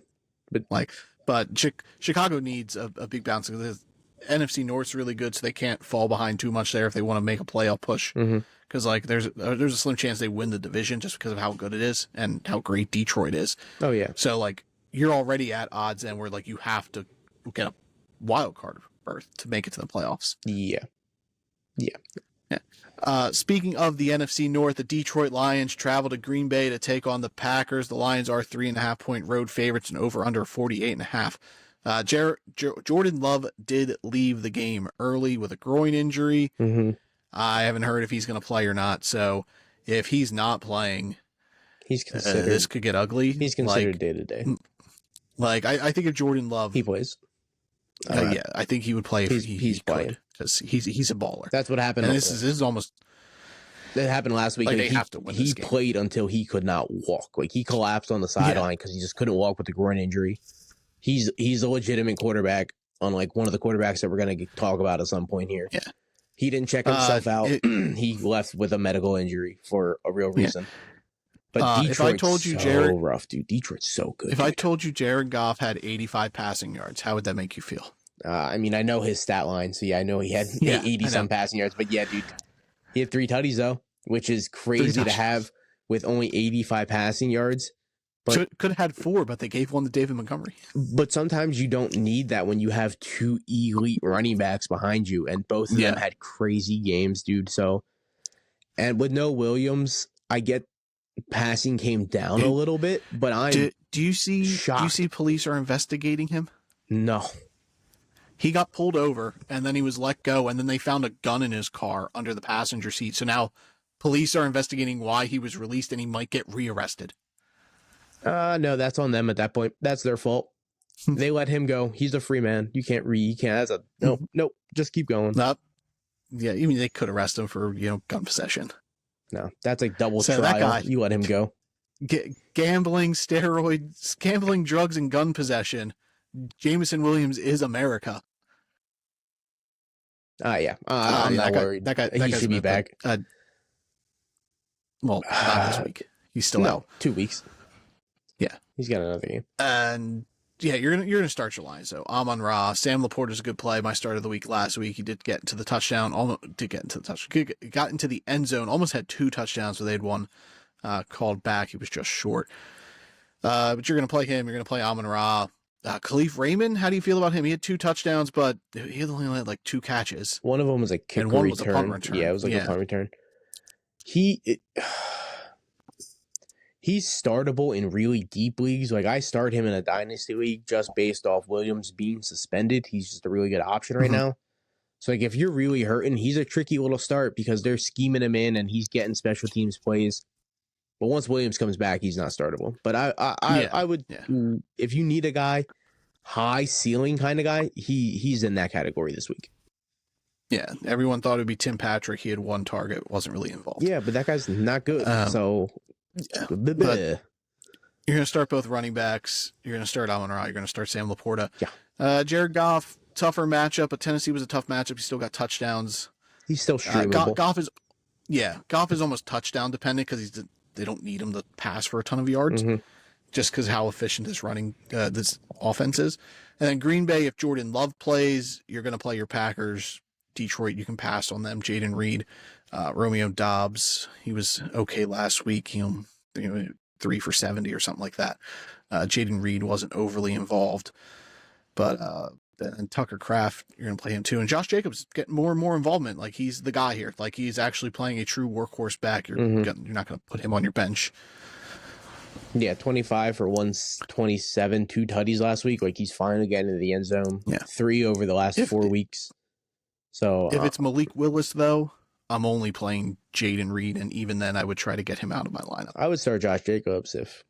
but Chicago needs a big bounce. The NFC North's really good, so they can't fall behind too much there if they want to make a playoff push. Because there's a slim chance they win the division just because of how good it is and how great Detroit is. Oh yeah. So you're already at odds then where you have to get a wild card berth to make it to the playoffs. Yeah. Speaking of the NFC North, the Detroit Lions travel to Green Bay to take on the Packers. The Lions are 3.5 point road favorites and over under 48.5. Jordan Love did leave the game early with a groin injury. I haven't heard if he's going to play or not. So if he's not playing, he's considered. This could get ugly. He's considered day to day. I think if Jordan Love he plays, yeah, I think he would play if he's playing because he's a baller. That's what happened. And this is almost. That happened last week. They have to win this game. He played until he could not walk. He collapsed on the sideline because he just couldn't walk with the groin injury. He's a legitimate quarterback, unlike one of the quarterbacks that we're going to talk about at some point here. Yeah. He didn't check himself out. He left with a medical injury for a real reason. Yeah. But Detroit's if I told you so rough, dude. Detroit's so good. If I told you Jared Goff had 85 passing yards, how would that make you feel? I know his stat line, so I know he had 80-some passing yards. But yeah, dude, he had 3 tutties, though, which is crazy to have with only 85 passing yards. But could have had 4, but they gave one to David Montgomery. But sometimes you don't need that when you have 2 elite running backs behind you, and both of them had crazy games, dude. So, and with no Williams, I get passing came down a little bit, but do you see shocked. Do you see police are investigating him? No. He got pulled over, and then he was let go, and then they found a gun in his car under the passenger seat. So now police are investigating why he was released, and he might get rearrested. No, that's on them at that point. That's their fault. They let him go. He's a free man. You can't That's a nope. Just keep going. Nope. Yeah, I mean they could arrest him for gun possession. No, that's a double trial. That guy, you let him go. Gambling, steroids, gambling, drugs, and gun possession. Jameson Williams is America. Yeah. I'm not worried. That guy he should be back. Well, not this week. He's still out. 2 weeks. Yeah, he's got another game. And yeah, you're gonna start your line. So Amon-Ra, Sam Laporta's a good play. My start of the week last week. He did get into the touchdown. Got into the end zone. Almost had 2 touchdowns, so they had one called back. He was just short. But you're gonna play him. You're gonna play Amon-Ra. Khalif Raymond, how do you feel about him? He had 2 touchdowns, but he only had 2 catches. One of them was a kick and one return. Was a punt return. Yeah, it was a punt return. He's startable in really deep leagues. I start him in a dynasty league just based off Williams being suspended. He's just a really good option right now. So if you're really hurting, he's a tricky little start because they're scheming him in and he's getting special teams plays. But once Williams comes back, he's not startable. But I would, if you need a guy, high ceiling kind of guy, he's in that category this week. Yeah, everyone thought it would be Tim Patrick. He had 1 target, wasn't really involved. Yeah, but that guy's not good. But you're going to start both running backs. You're going to start Amon-Ra. You're going to start Sam Laporta. Yeah. Jared Goff, tougher matchup, but Tennessee was a tough matchup. He still got touchdowns. He's still streamable. Goff is almost touchdown dependent because they don't need him to pass for a ton of yards just because how efficient this offense is. And then Green Bay, if Jordan Love plays, you're going to play your Packers. Detroit, you can pass on them. Jaden Reed, Romeo Dobbs, he was okay last week. 3 for 70 or something like that. Jaden Reed wasn't overly involved, but and Tucker Kraft, you're going to play him too. And Josh Jacobs getting more and more involvement. He's the guy here. He's actually playing a true workhorse back. You're not going to put him on your bench. Yeah, 25 for 127, 2 tutties last week. He's fine again in the end zone. Yeah. 3 over the last 4 weeks. So If it's Malik Willis, though, I'm only playing Jaden Reed, and even then, I would try to get him out of my lineup. I would start Josh Jacobs if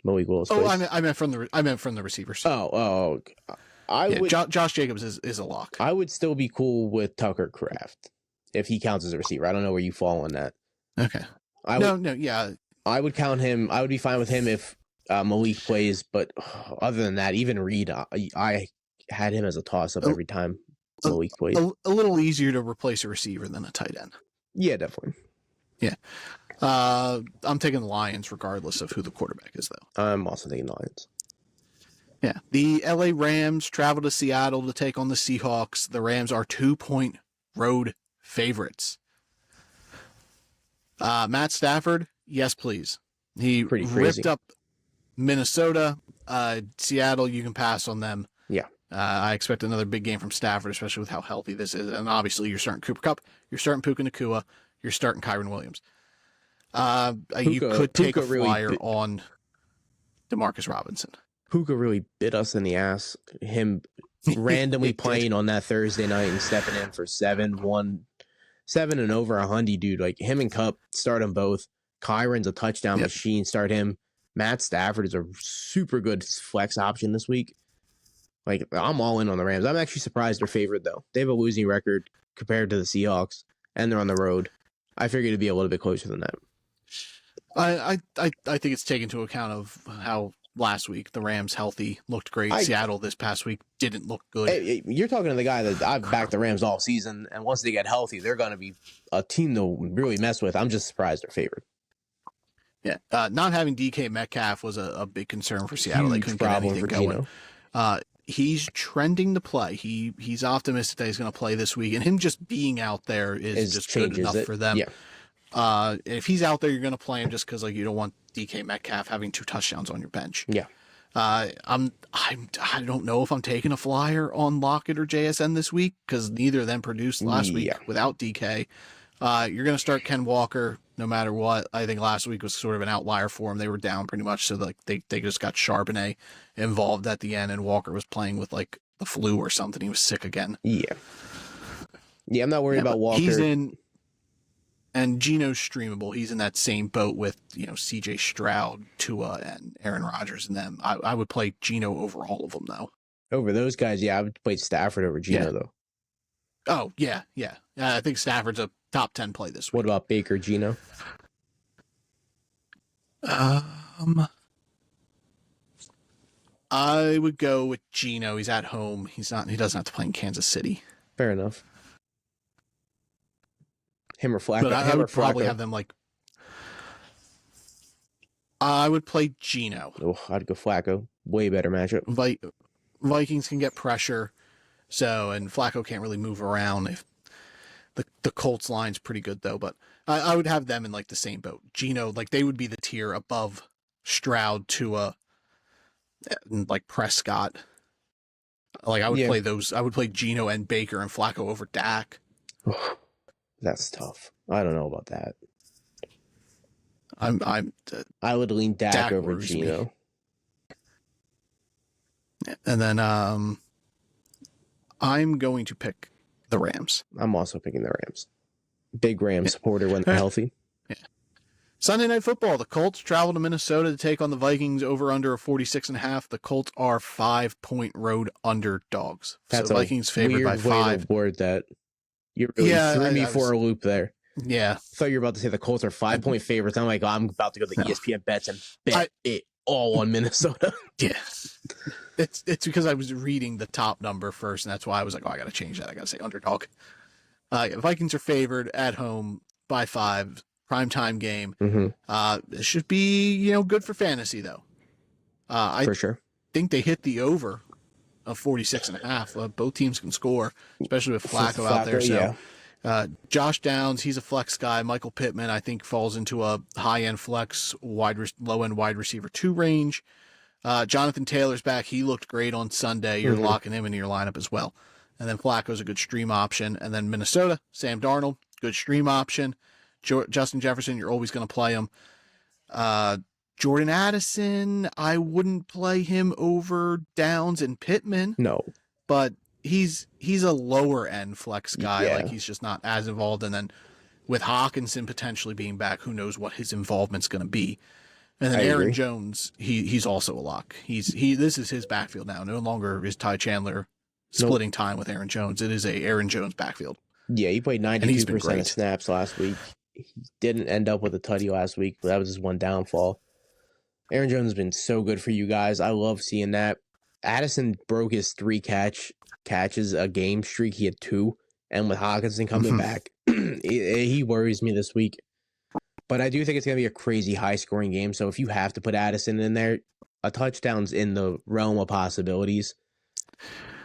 Malik Willis Oh, plays. I meant from the receivers. Oh, I would. Josh Jacobs is a lock. I would still be cool with Tucker Kraft if he counts as a receiver. I don't know where you fall on that. Okay. Yeah. I would count him. I would be fine with him if Malik plays, but other than that, even Reed, I had him as a toss-up every time Malik plays. A little easier to replace a receiver than a tight end. Yeah, definitely. Yeah. I'm taking the Lions regardless of who the quarterback is, though. I'm also taking Lions. Yeah. The LA Rams travel to Seattle to take on the Seahawks. The Rams are 2-point road favorites. Matt Stafford, yes, please. He ripped up Minnesota. Seattle, you can pass on them. Yeah. I expect another big game from Stafford, especially with how healthy this is. And obviously, you're starting Cooper Kupp, you're starting Puka Nacua, you're starting Kyron Williams. You could take a flyer on DeMarcus Robinson. Puka really bit us in the ass. Him randomly playing on that Thursday night and stepping in for 7 and over 100, dude. Like him and Kupp, start them both. Kyron's a touchdown machine. Start him. Matt Stafford is a super good flex option this week. Like I'm all in on the Rams. I'm actually surprised they're favored though. They have a losing record compared to the Seahawks, and they're on the road. I figured it'd be a little bit closer than that. I think it's taken into account of how last week the Rams healthy looked great. Seattle this past week didn't look good. Hey, you're talking to the guy that I've backed the Rams all season, and once they get healthy, they're going to be a team to really mess with. I'm just surprised they're favored. Yeah, not having DK Metcalf was a big concern for Seattle. They couldn't get anything going. He's trending to play. He's optimistic that he's going to play this week, and him just being out there is just good enough for them. Yeah. If he's out there, you're going to play him just because like you don't want DK Metcalf having 2 touchdowns on your bench. Yeah. I don't know if I'm taking a flyer on Lockett or JSN this week because neither of them produced last week without DK. You're going to start Ken Walker no matter what. I think last week was sort of an outlier for them. They were down pretty much, so like they just got Charbonnet involved at the end, and Walker was playing with like the flu or something. He was sick again. Yeah, I'm not worried about Walker. He's in, and Geno's streamable. He's in that same boat with C.J. Stroud, Tua, and Aaron Rodgers and them. I would play Geno over all of them though. Over those guys, I would play Stafford over Geno though. Oh yeah. I think Stafford's a top 10 play this week. What about Baker, Geno? I would go with Geno. He's at home. He doesn't have to play in Kansas City. Fair enough. Him or Flacco. But I would probably have them like. I would play Geno. Oh, I'd go Flacco. Way better matchup. Vikings can get pressure, and Flacco can't really move around. If the Colts line's pretty good though, but I would have them in like the same boat. Geno, like they would be the tier above Stroud, Tua, and like Prescott. Like I would play those. I would play Geno and Baker and Flacco over Dak. That's tough. I don't know about that. I would lean Dak over Geno. And then I'm going to pick the Rams. I'm also picking the Rams. Big Rams supporter when they're healthy. Yeah. Sunday Night Football. The Colts travel to Minnesota to take on the Vikings over under a 46.5. The Colts are 5-point road underdogs. That's so Vikings favored by 5. Word that you really threw me for a loop there. Yeah. I thought you were about to say the Colts are 5-point favorites. I'm like, I'm about to go to the ESPN bets and bet it all on Minnesota. Yeah. It's because I was reading the top number first, and that's why I was like, I got to change that. I got to say underdog. Vikings are favored at home by 5, primetime game. Mm-hmm. It should be, good for fantasy, though. For sure. Think they hit the over of 46.5. Both teams can score, especially with Flacco out there. So, Josh Downs, he's a flex guy. Michael Pittman, I think, falls into a high-end flex, low-end wide receiver 2 range. Jonathan Taylor's back. He looked great on Sunday. You're locking him into your lineup as well. And then Flacco's a good stream option. And then Minnesota, Sam Darnold, good stream option. Justin Jefferson, you're always going to play him. Jordan Addison, I wouldn't play him over Downs and Pittman. No. But he's a lower end flex guy. Yeah. Like he's just not as involved. And then with Hawkinson potentially being back, who knows what his involvement's going to be. And then I Aaron agree. Jones, he's also a lock. This is his backfield now. No longer is Ty Chandler splitting time with Aaron Jones. It is a Aaron Jones backfield. Yeah, he played And he's been 92% great. of snaps last week. He didn't end up with a tutty last week, but that was his one downfall. Aaron Jones has been so good for you guys. I love seeing that. Addison broke his 3 catches a game streak. He had 2. And with Hawkinson coming back, he worries me this week. But I do think it's going to be a crazy high-scoring game. So if you have to put Addison in there, a touchdown's in the realm of possibilities.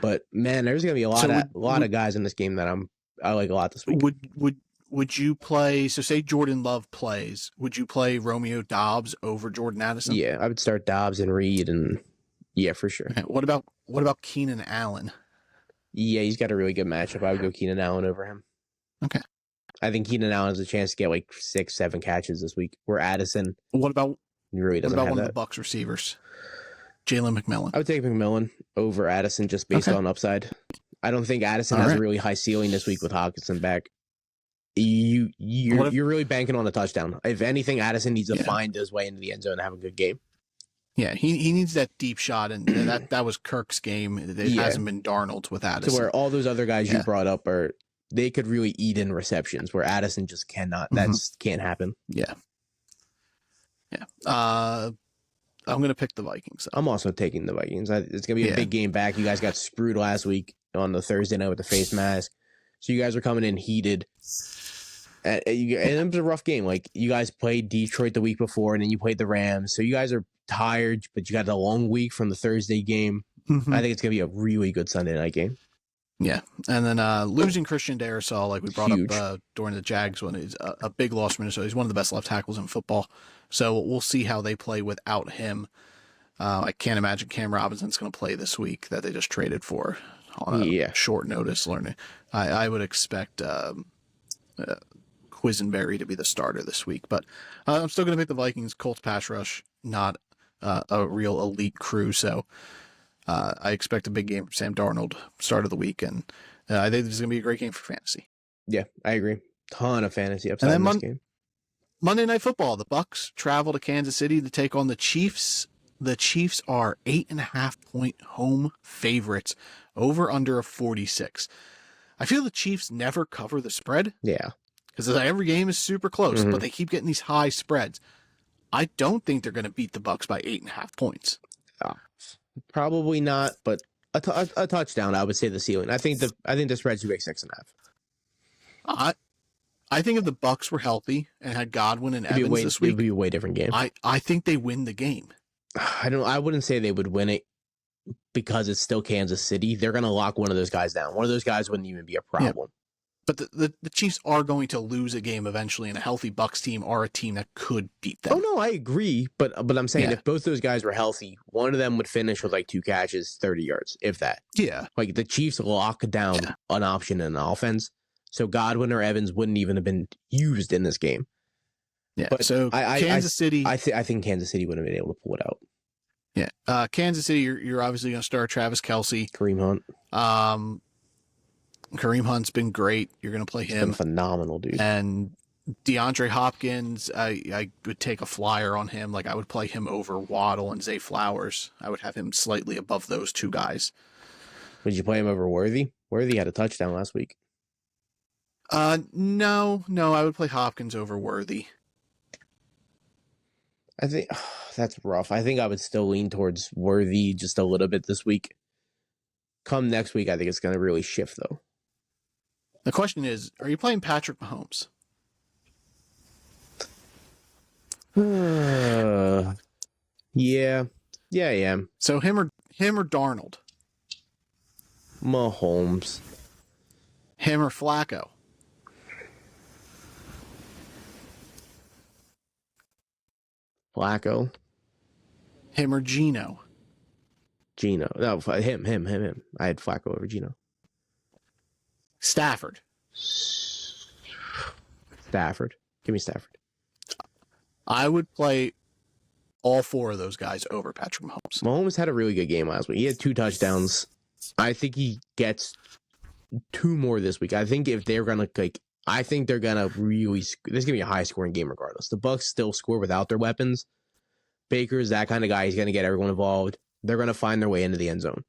But man, there's going to be a lot of guys in this game that I like a lot this week. Would you play? So say Jordan Love plays. Would you play Romeo Doubs over Jordan Addison? Yeah, I would start Dobbs and Reed, and yeah, for sure. Okay. What about Keenan Allen? Yeah, he's got a really good matchup. I would go Keenan Allen over him. Okay. I think Keenan Allen has a chance to get like 6-7 catches this week. Where Addison, What about really doesn't have one that. of the Bucs receivers, Jalen McMillan? I would take McMillan over Addison just based on upside. I don't think Addison has a really high ceiling this week with Hawkinson back. You're really banking on a touchdown. If anything, Addison needs to find his way into the end zone and have a good game. Yeah, he needs that deep shot, and that was Kirk's game. It hasn't been Darnold's with Addison. So where all those other guys you brought up they could really eat in receptions, where Addison just cannot. That can't happen. Yeah. I'm gonna pick the Vikings. I'm also taking the Vikings. It's gonna be a big game back. You guys got screwed last week on the Thursday night with the face mask, so you guys are coming in heated. And it was a rough game. Like you guys played Detroit the week before, and then you played the Rams. So you guys are tired, but you got a long week from the Thursday game. I think it's gonna be a really good Sunday night game. Yeah, and then losing Christian Darrisaw, like we brought up during the Jags one, is a big loss for Minnesota. He's one of the best left tackles in football. So we'll see how they play without him. I can't imagine Cam Robinson's going to play this week that they just traded for on a short notice. I would expect Quisenberry to be the starter this week, but I'm still going to pick the Vikings. Colts pass rush, not a real elite crew, so I expect a big game from Sam Darnold start of the week, and I think this is going to be a great game for fantasy. Yeah, I agree. Ton of fantasy upside in this game. Monday Night Football, the Bucs travel to Kansas City to take on the Chiefs. The Chiefs are 8.5-point home favorites, over under a 46. I feel the Chiefs never cover the spread. Yeah. Because every game is super close, but they keep getting these high spreads. I don't think they're going to beat the Bucs by 8.5 points. Probably not, but a touchdown, I would say the ceiling. I think the spread should be 6.5. I think if the Bucs were healthy and had Godwin and Evans this week, it'd be a way different game. I think they win the game. I wouldn't say they would win it because it's still Kansas City. They're going to lock one of those guys down. One of those guys wouldn't even be a problem. Yeah. But the Chiefs are going to lose a game eventually, and a healthy Bucs team are a team that could beat them. Oh no, I agree. But I'm saying if both those guys were healthy, one of them would finish with like 2 catches, 30 yards, if that. Yeah. Like the Chiefs lock down an option in the offense. So Godwin or Evans wouldn't even have been used in this game. Yeah. But so Kansas City, I think Kansas City would have been able to pull it out. Yeah. Kansas City, you're obviously going to start Travis Kelce, Kareem Hunt. Kareem Hunt's been great. You're going to play him. Been phenomenal, dude. And DeAndre Hopkins, I would take a flyer on him. Like I would play him over Waddle and Zay Flowers. I would have him slightly above those two guys. Would you play him over Worthy? Worthy had a touchdown last week. No, I would play Hopkins over Worthy. I think that's rough. I think I would still lean towards Worthy just a little bit this week. Come next week, I think it's going to really shift, though. The question is, are you playing Patrick Mahomes? Yeah, I am. So him or Darnold? Mahomes. Him or Flacco? Flacco. Him or Geno? Geno. No, him. I had Flacco over Geno. Stafford. Give me Stafford. I would play all 4 of those guys over Patrick Mahomes. Mahomes had a really good game last week. He had 2 touchdowns. I think he gets 2 more this week. I think if they're gonna I think they're gonna really. There's gonna be a high scoring game regardless. The Bucks still score without their weapons. Baker's that kind of guy. He's gonna get everyone involved. They're gonna find their way into the end zone.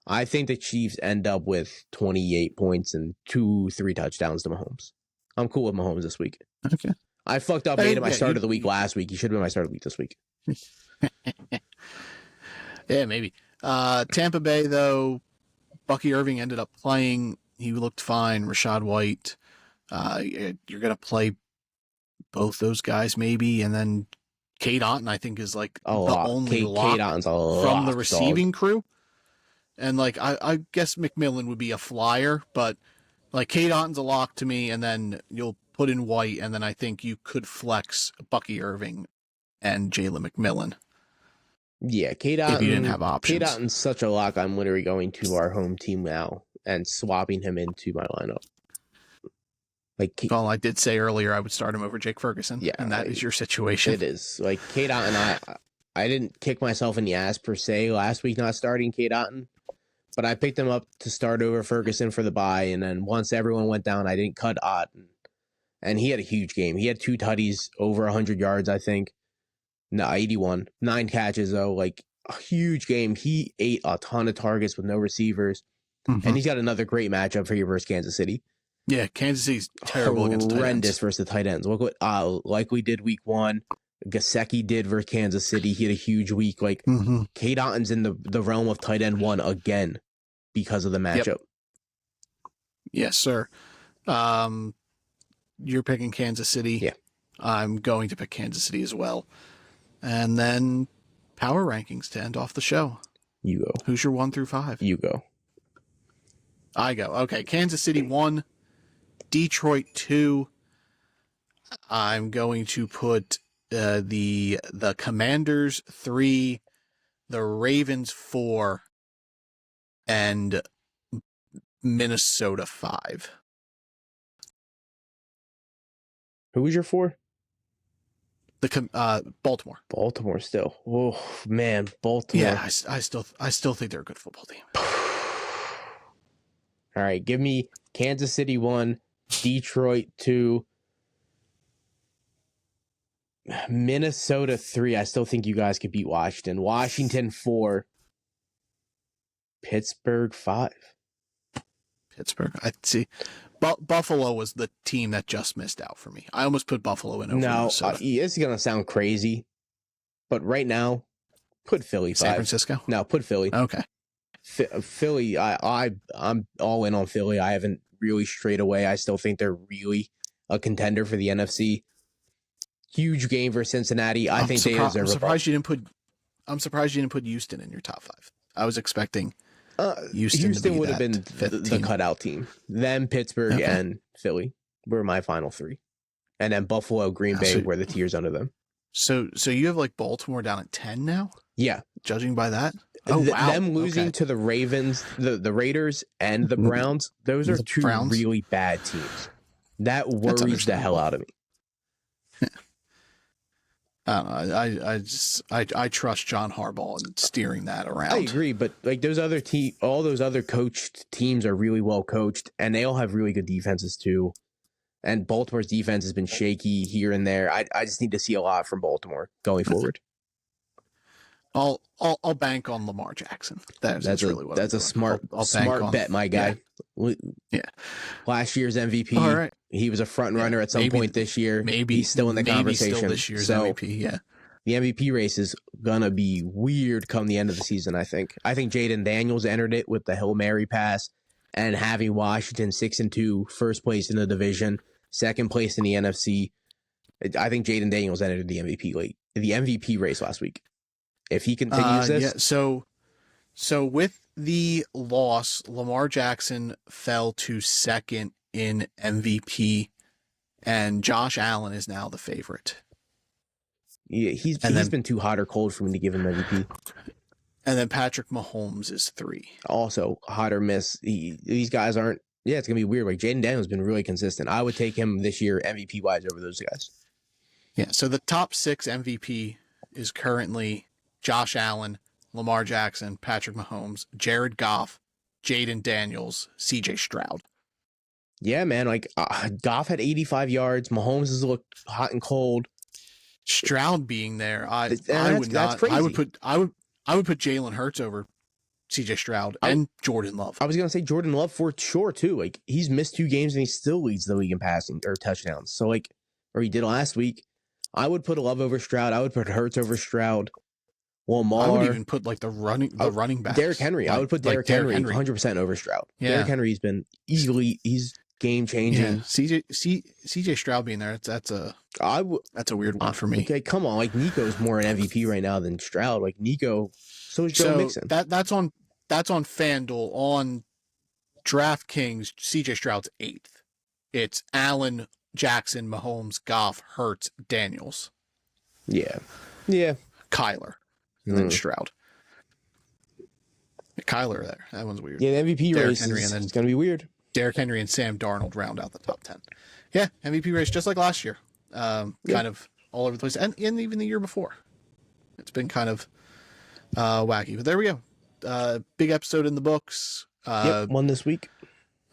I think the Chiefs end up with 28 points and 2-3 touchdowns to Mahomes. I'm cool with Mahomes this week. Okay. I fucked up, made him my start of the week last week. He should have been my start of the week this week. Yeah, maybe. Tampa Bay, though, Bucky Irving ended up playing. He looked fine. Rashad White. You're going to play both those guys, maybe. And then Cade Otton, I think, is like the only lock from the receiving crew. And like I guess McMillan would be a flyer, but like Cade Otton's a lock to me, and then you'll put in White, and then I think you could flex Bucky Irving and Jalen McMillan. Yeah, Cade Otton. If you didn't have options. Cade Otton's such a lock. I'm literally going to our home team now and swapping him into my lineup. Well, I did say earlier I would start him over Jake Ferguson. Yeah, and that is your situation. It is. Like Cade Otton, I didn't kick myself in the ass per se last week not starting Cade Otton. But I picked him up to start over Ferguson for the bye, and then once everyone went down, I didn't cut Otton. And he had a huge game. He had 2 tutties, over 100 yards, I think. No, 81. 9 catches, though. Like, a huge game. He ate a ton of targets with no receivers. Mm-hmm. And he's got another great matchup for you versus Kansas City. Yeah, Kansas City's terrible against tight ends. Horrendous versus the tight ends. Look what, like we did week 1. Gesicki did versus Kansas City. He had a huge week. Like, Cade Otton's in the realm of tight end 1 again because of the matchup. Yep. Yes, sir. You're picking Kansas City. Yeah. I'm going to pick Kansas City as well. And then power rankings to end off the show. You go. Who's your 1 through 5? You go. I go. Okay, Kansas City 1, Detroit 2. I'm going to put the Commanders 3, the Ravens 4, and Minnesota 5. Who was your 4? The Baltimore. Baltimore still. Oh man, Baltimore. Yeah, I still think they're a good football team. All right, give me Kansas City 1, Detroit 2, Minnesota 3. I still think you guys could beat Washington. Washington 4, Pittsburgh 5. Pittsburgh. I see. Buffalo was the team that just missed out for me. I almost put Buffalo in over Minnesota. It's going to sound crazy, but right now, put Philly 5. San Francisco? No, put Philly. Okay. Philly, I'm all in on Philly. I haven't really strayed away. I still think they're really a contender for the NFC. Huge game for Cincinnati. I think they deserve. I'm surprised you didn't put Houston in your top 5. I was expecting Houston would have been the cutout team. Then Pittsburgh and Philly were my final 3, and then Buffalo, Green Bay were the tiers under them. So you have like Baltimore down at 10 now? Yeah, judging by that. Oh, wow. Them losing to the Ravens, the Raiders, and the Browns. Those are 2 really bad teams. That worries the hell out of me. I don't know. I trust John Harbaugh in steering that around. I agree, but like those other all those other coached teams are really well coached, and they all have really good defenses too. And Baltimore's defense has been shaky here and there. I just need to see a lot from Baltimore going forward. I'll bank on Lamar Jackson. That's really what that's a smart bet, my guy. Yeah. Last year's MVP. All right. He was a front runner at some point this year. Maybe he's still in the conversation. Still this year's MVP. Yeah. The MVP race is gonna be weird come the end of the season. I think Jaden Daniels entered it with the Hail Mary pass, and having Washington 6-2, first place in the division, second place in the NFC. I think Jaden Daniels entered the MVP race last week. If he continues this, yeah. So with the loss, Lamar Jackson fell to second in MVP, and Josh Allen is now the favorite. Yeah, he's been too hot or cold for me to give him MVP. And then Patrick Mahomes is 3. Also, hot or miss. These guys aren't. Yeah, it's gonna be weird. Like Jaden Daniels has been really consistent. I would take him this year MVP wise over those guys. Yeah. So the top 6 MVP is currently Josh Allen, Lamar Jackson, Patrick Mahomes, Jared Goff, Jaden Daniels, CJ Stroud. Yeah, man. Like Goff had 85 yards. Mahomes has looked hot and cold. Stroud being there, I would that's not. crazy. I would put Jalen Hurts over CJ Stroud and Jordan Love. I was gonna say Jordan Love for sure too. Like he's missed 2 games and he still leads the league in passing or touchdowns. So like, or he did last week. I would put Love over Stroud. I would put Hurts over Stroud. Lamar. I would even put like the running backs. Derrick Henry. I would put Derrick Henry 100% over Stroud. Yeah. Derrick Henry's been he's game changing. Yeah. CJ Stroud being there, that's a weird one for me. Okay, come on. Like Nico's more an MVP right now than Stroud. Like Nico, so is Joe Mixon. That's on FanDuel. On DraftKings, CJ Stroud's 8th. It's Allen, Jackson, Mahomes, Goff, Hurts, Daniels. Yeah. Kyler, and then Stroud. Kyler there. That one's weird. Yeah, the MVP Derrick race Henry, is and then going to be weird. Derrick Henry and Sam Darnold round out the top 10. Yeah, MVP race just like last year. Kind of all over the place. And even the year before. It's been kind of wacky. But there we go. Big episode in the books. One this week.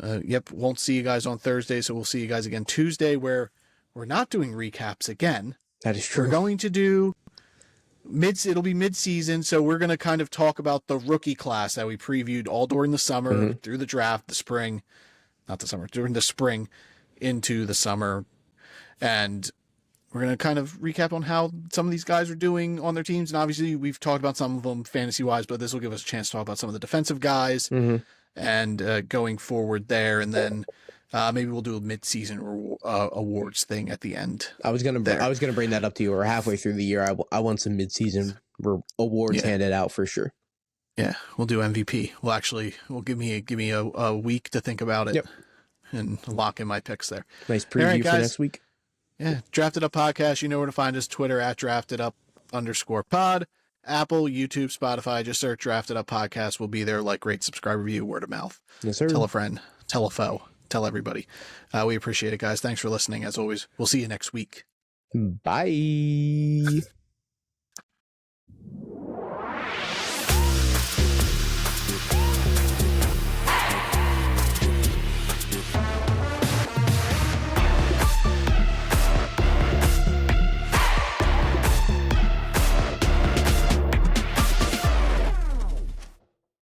Won't see you guys on Thursday, so we'll see you guys again Tuesday, where we're not doing recaps again. That is true. We're going to do it'll be mid-season, so we're going to kind of talk about the rookie class that we previewed all during the summer, through the draft, the spring, not the summer, during the spring into the summer. And we're going to kind of recap on how some of these guys are doing on their teams. And obviously we've talked about some of them fantasy-wise, but this will give us a chance to talk about some of the defensive guys and going forward there. And then maybe we'll do a mid-season awards thing at the end. I was gonna bring that up to you. We're halfway through the year. I want some mid-season awards handed out for sure. Yeah, we'll do MVP. We'll give me a week to think about it and lock in my picks there. Nice preview for next week. Yeah, Drafted Up Podcast. You know where to find us. Twitter at @DraftedUp_pod. Apple, YouTube, Spotify. Just search Drafted Up Podcast. We'll be there. Like, rate, subscribe, review, word of mouth. Yes, sir. Tell a friend. Tell a foe. Tell everybody. We appreciate it, guys. Thanks for listening. As always, we'll see you next week. Bye.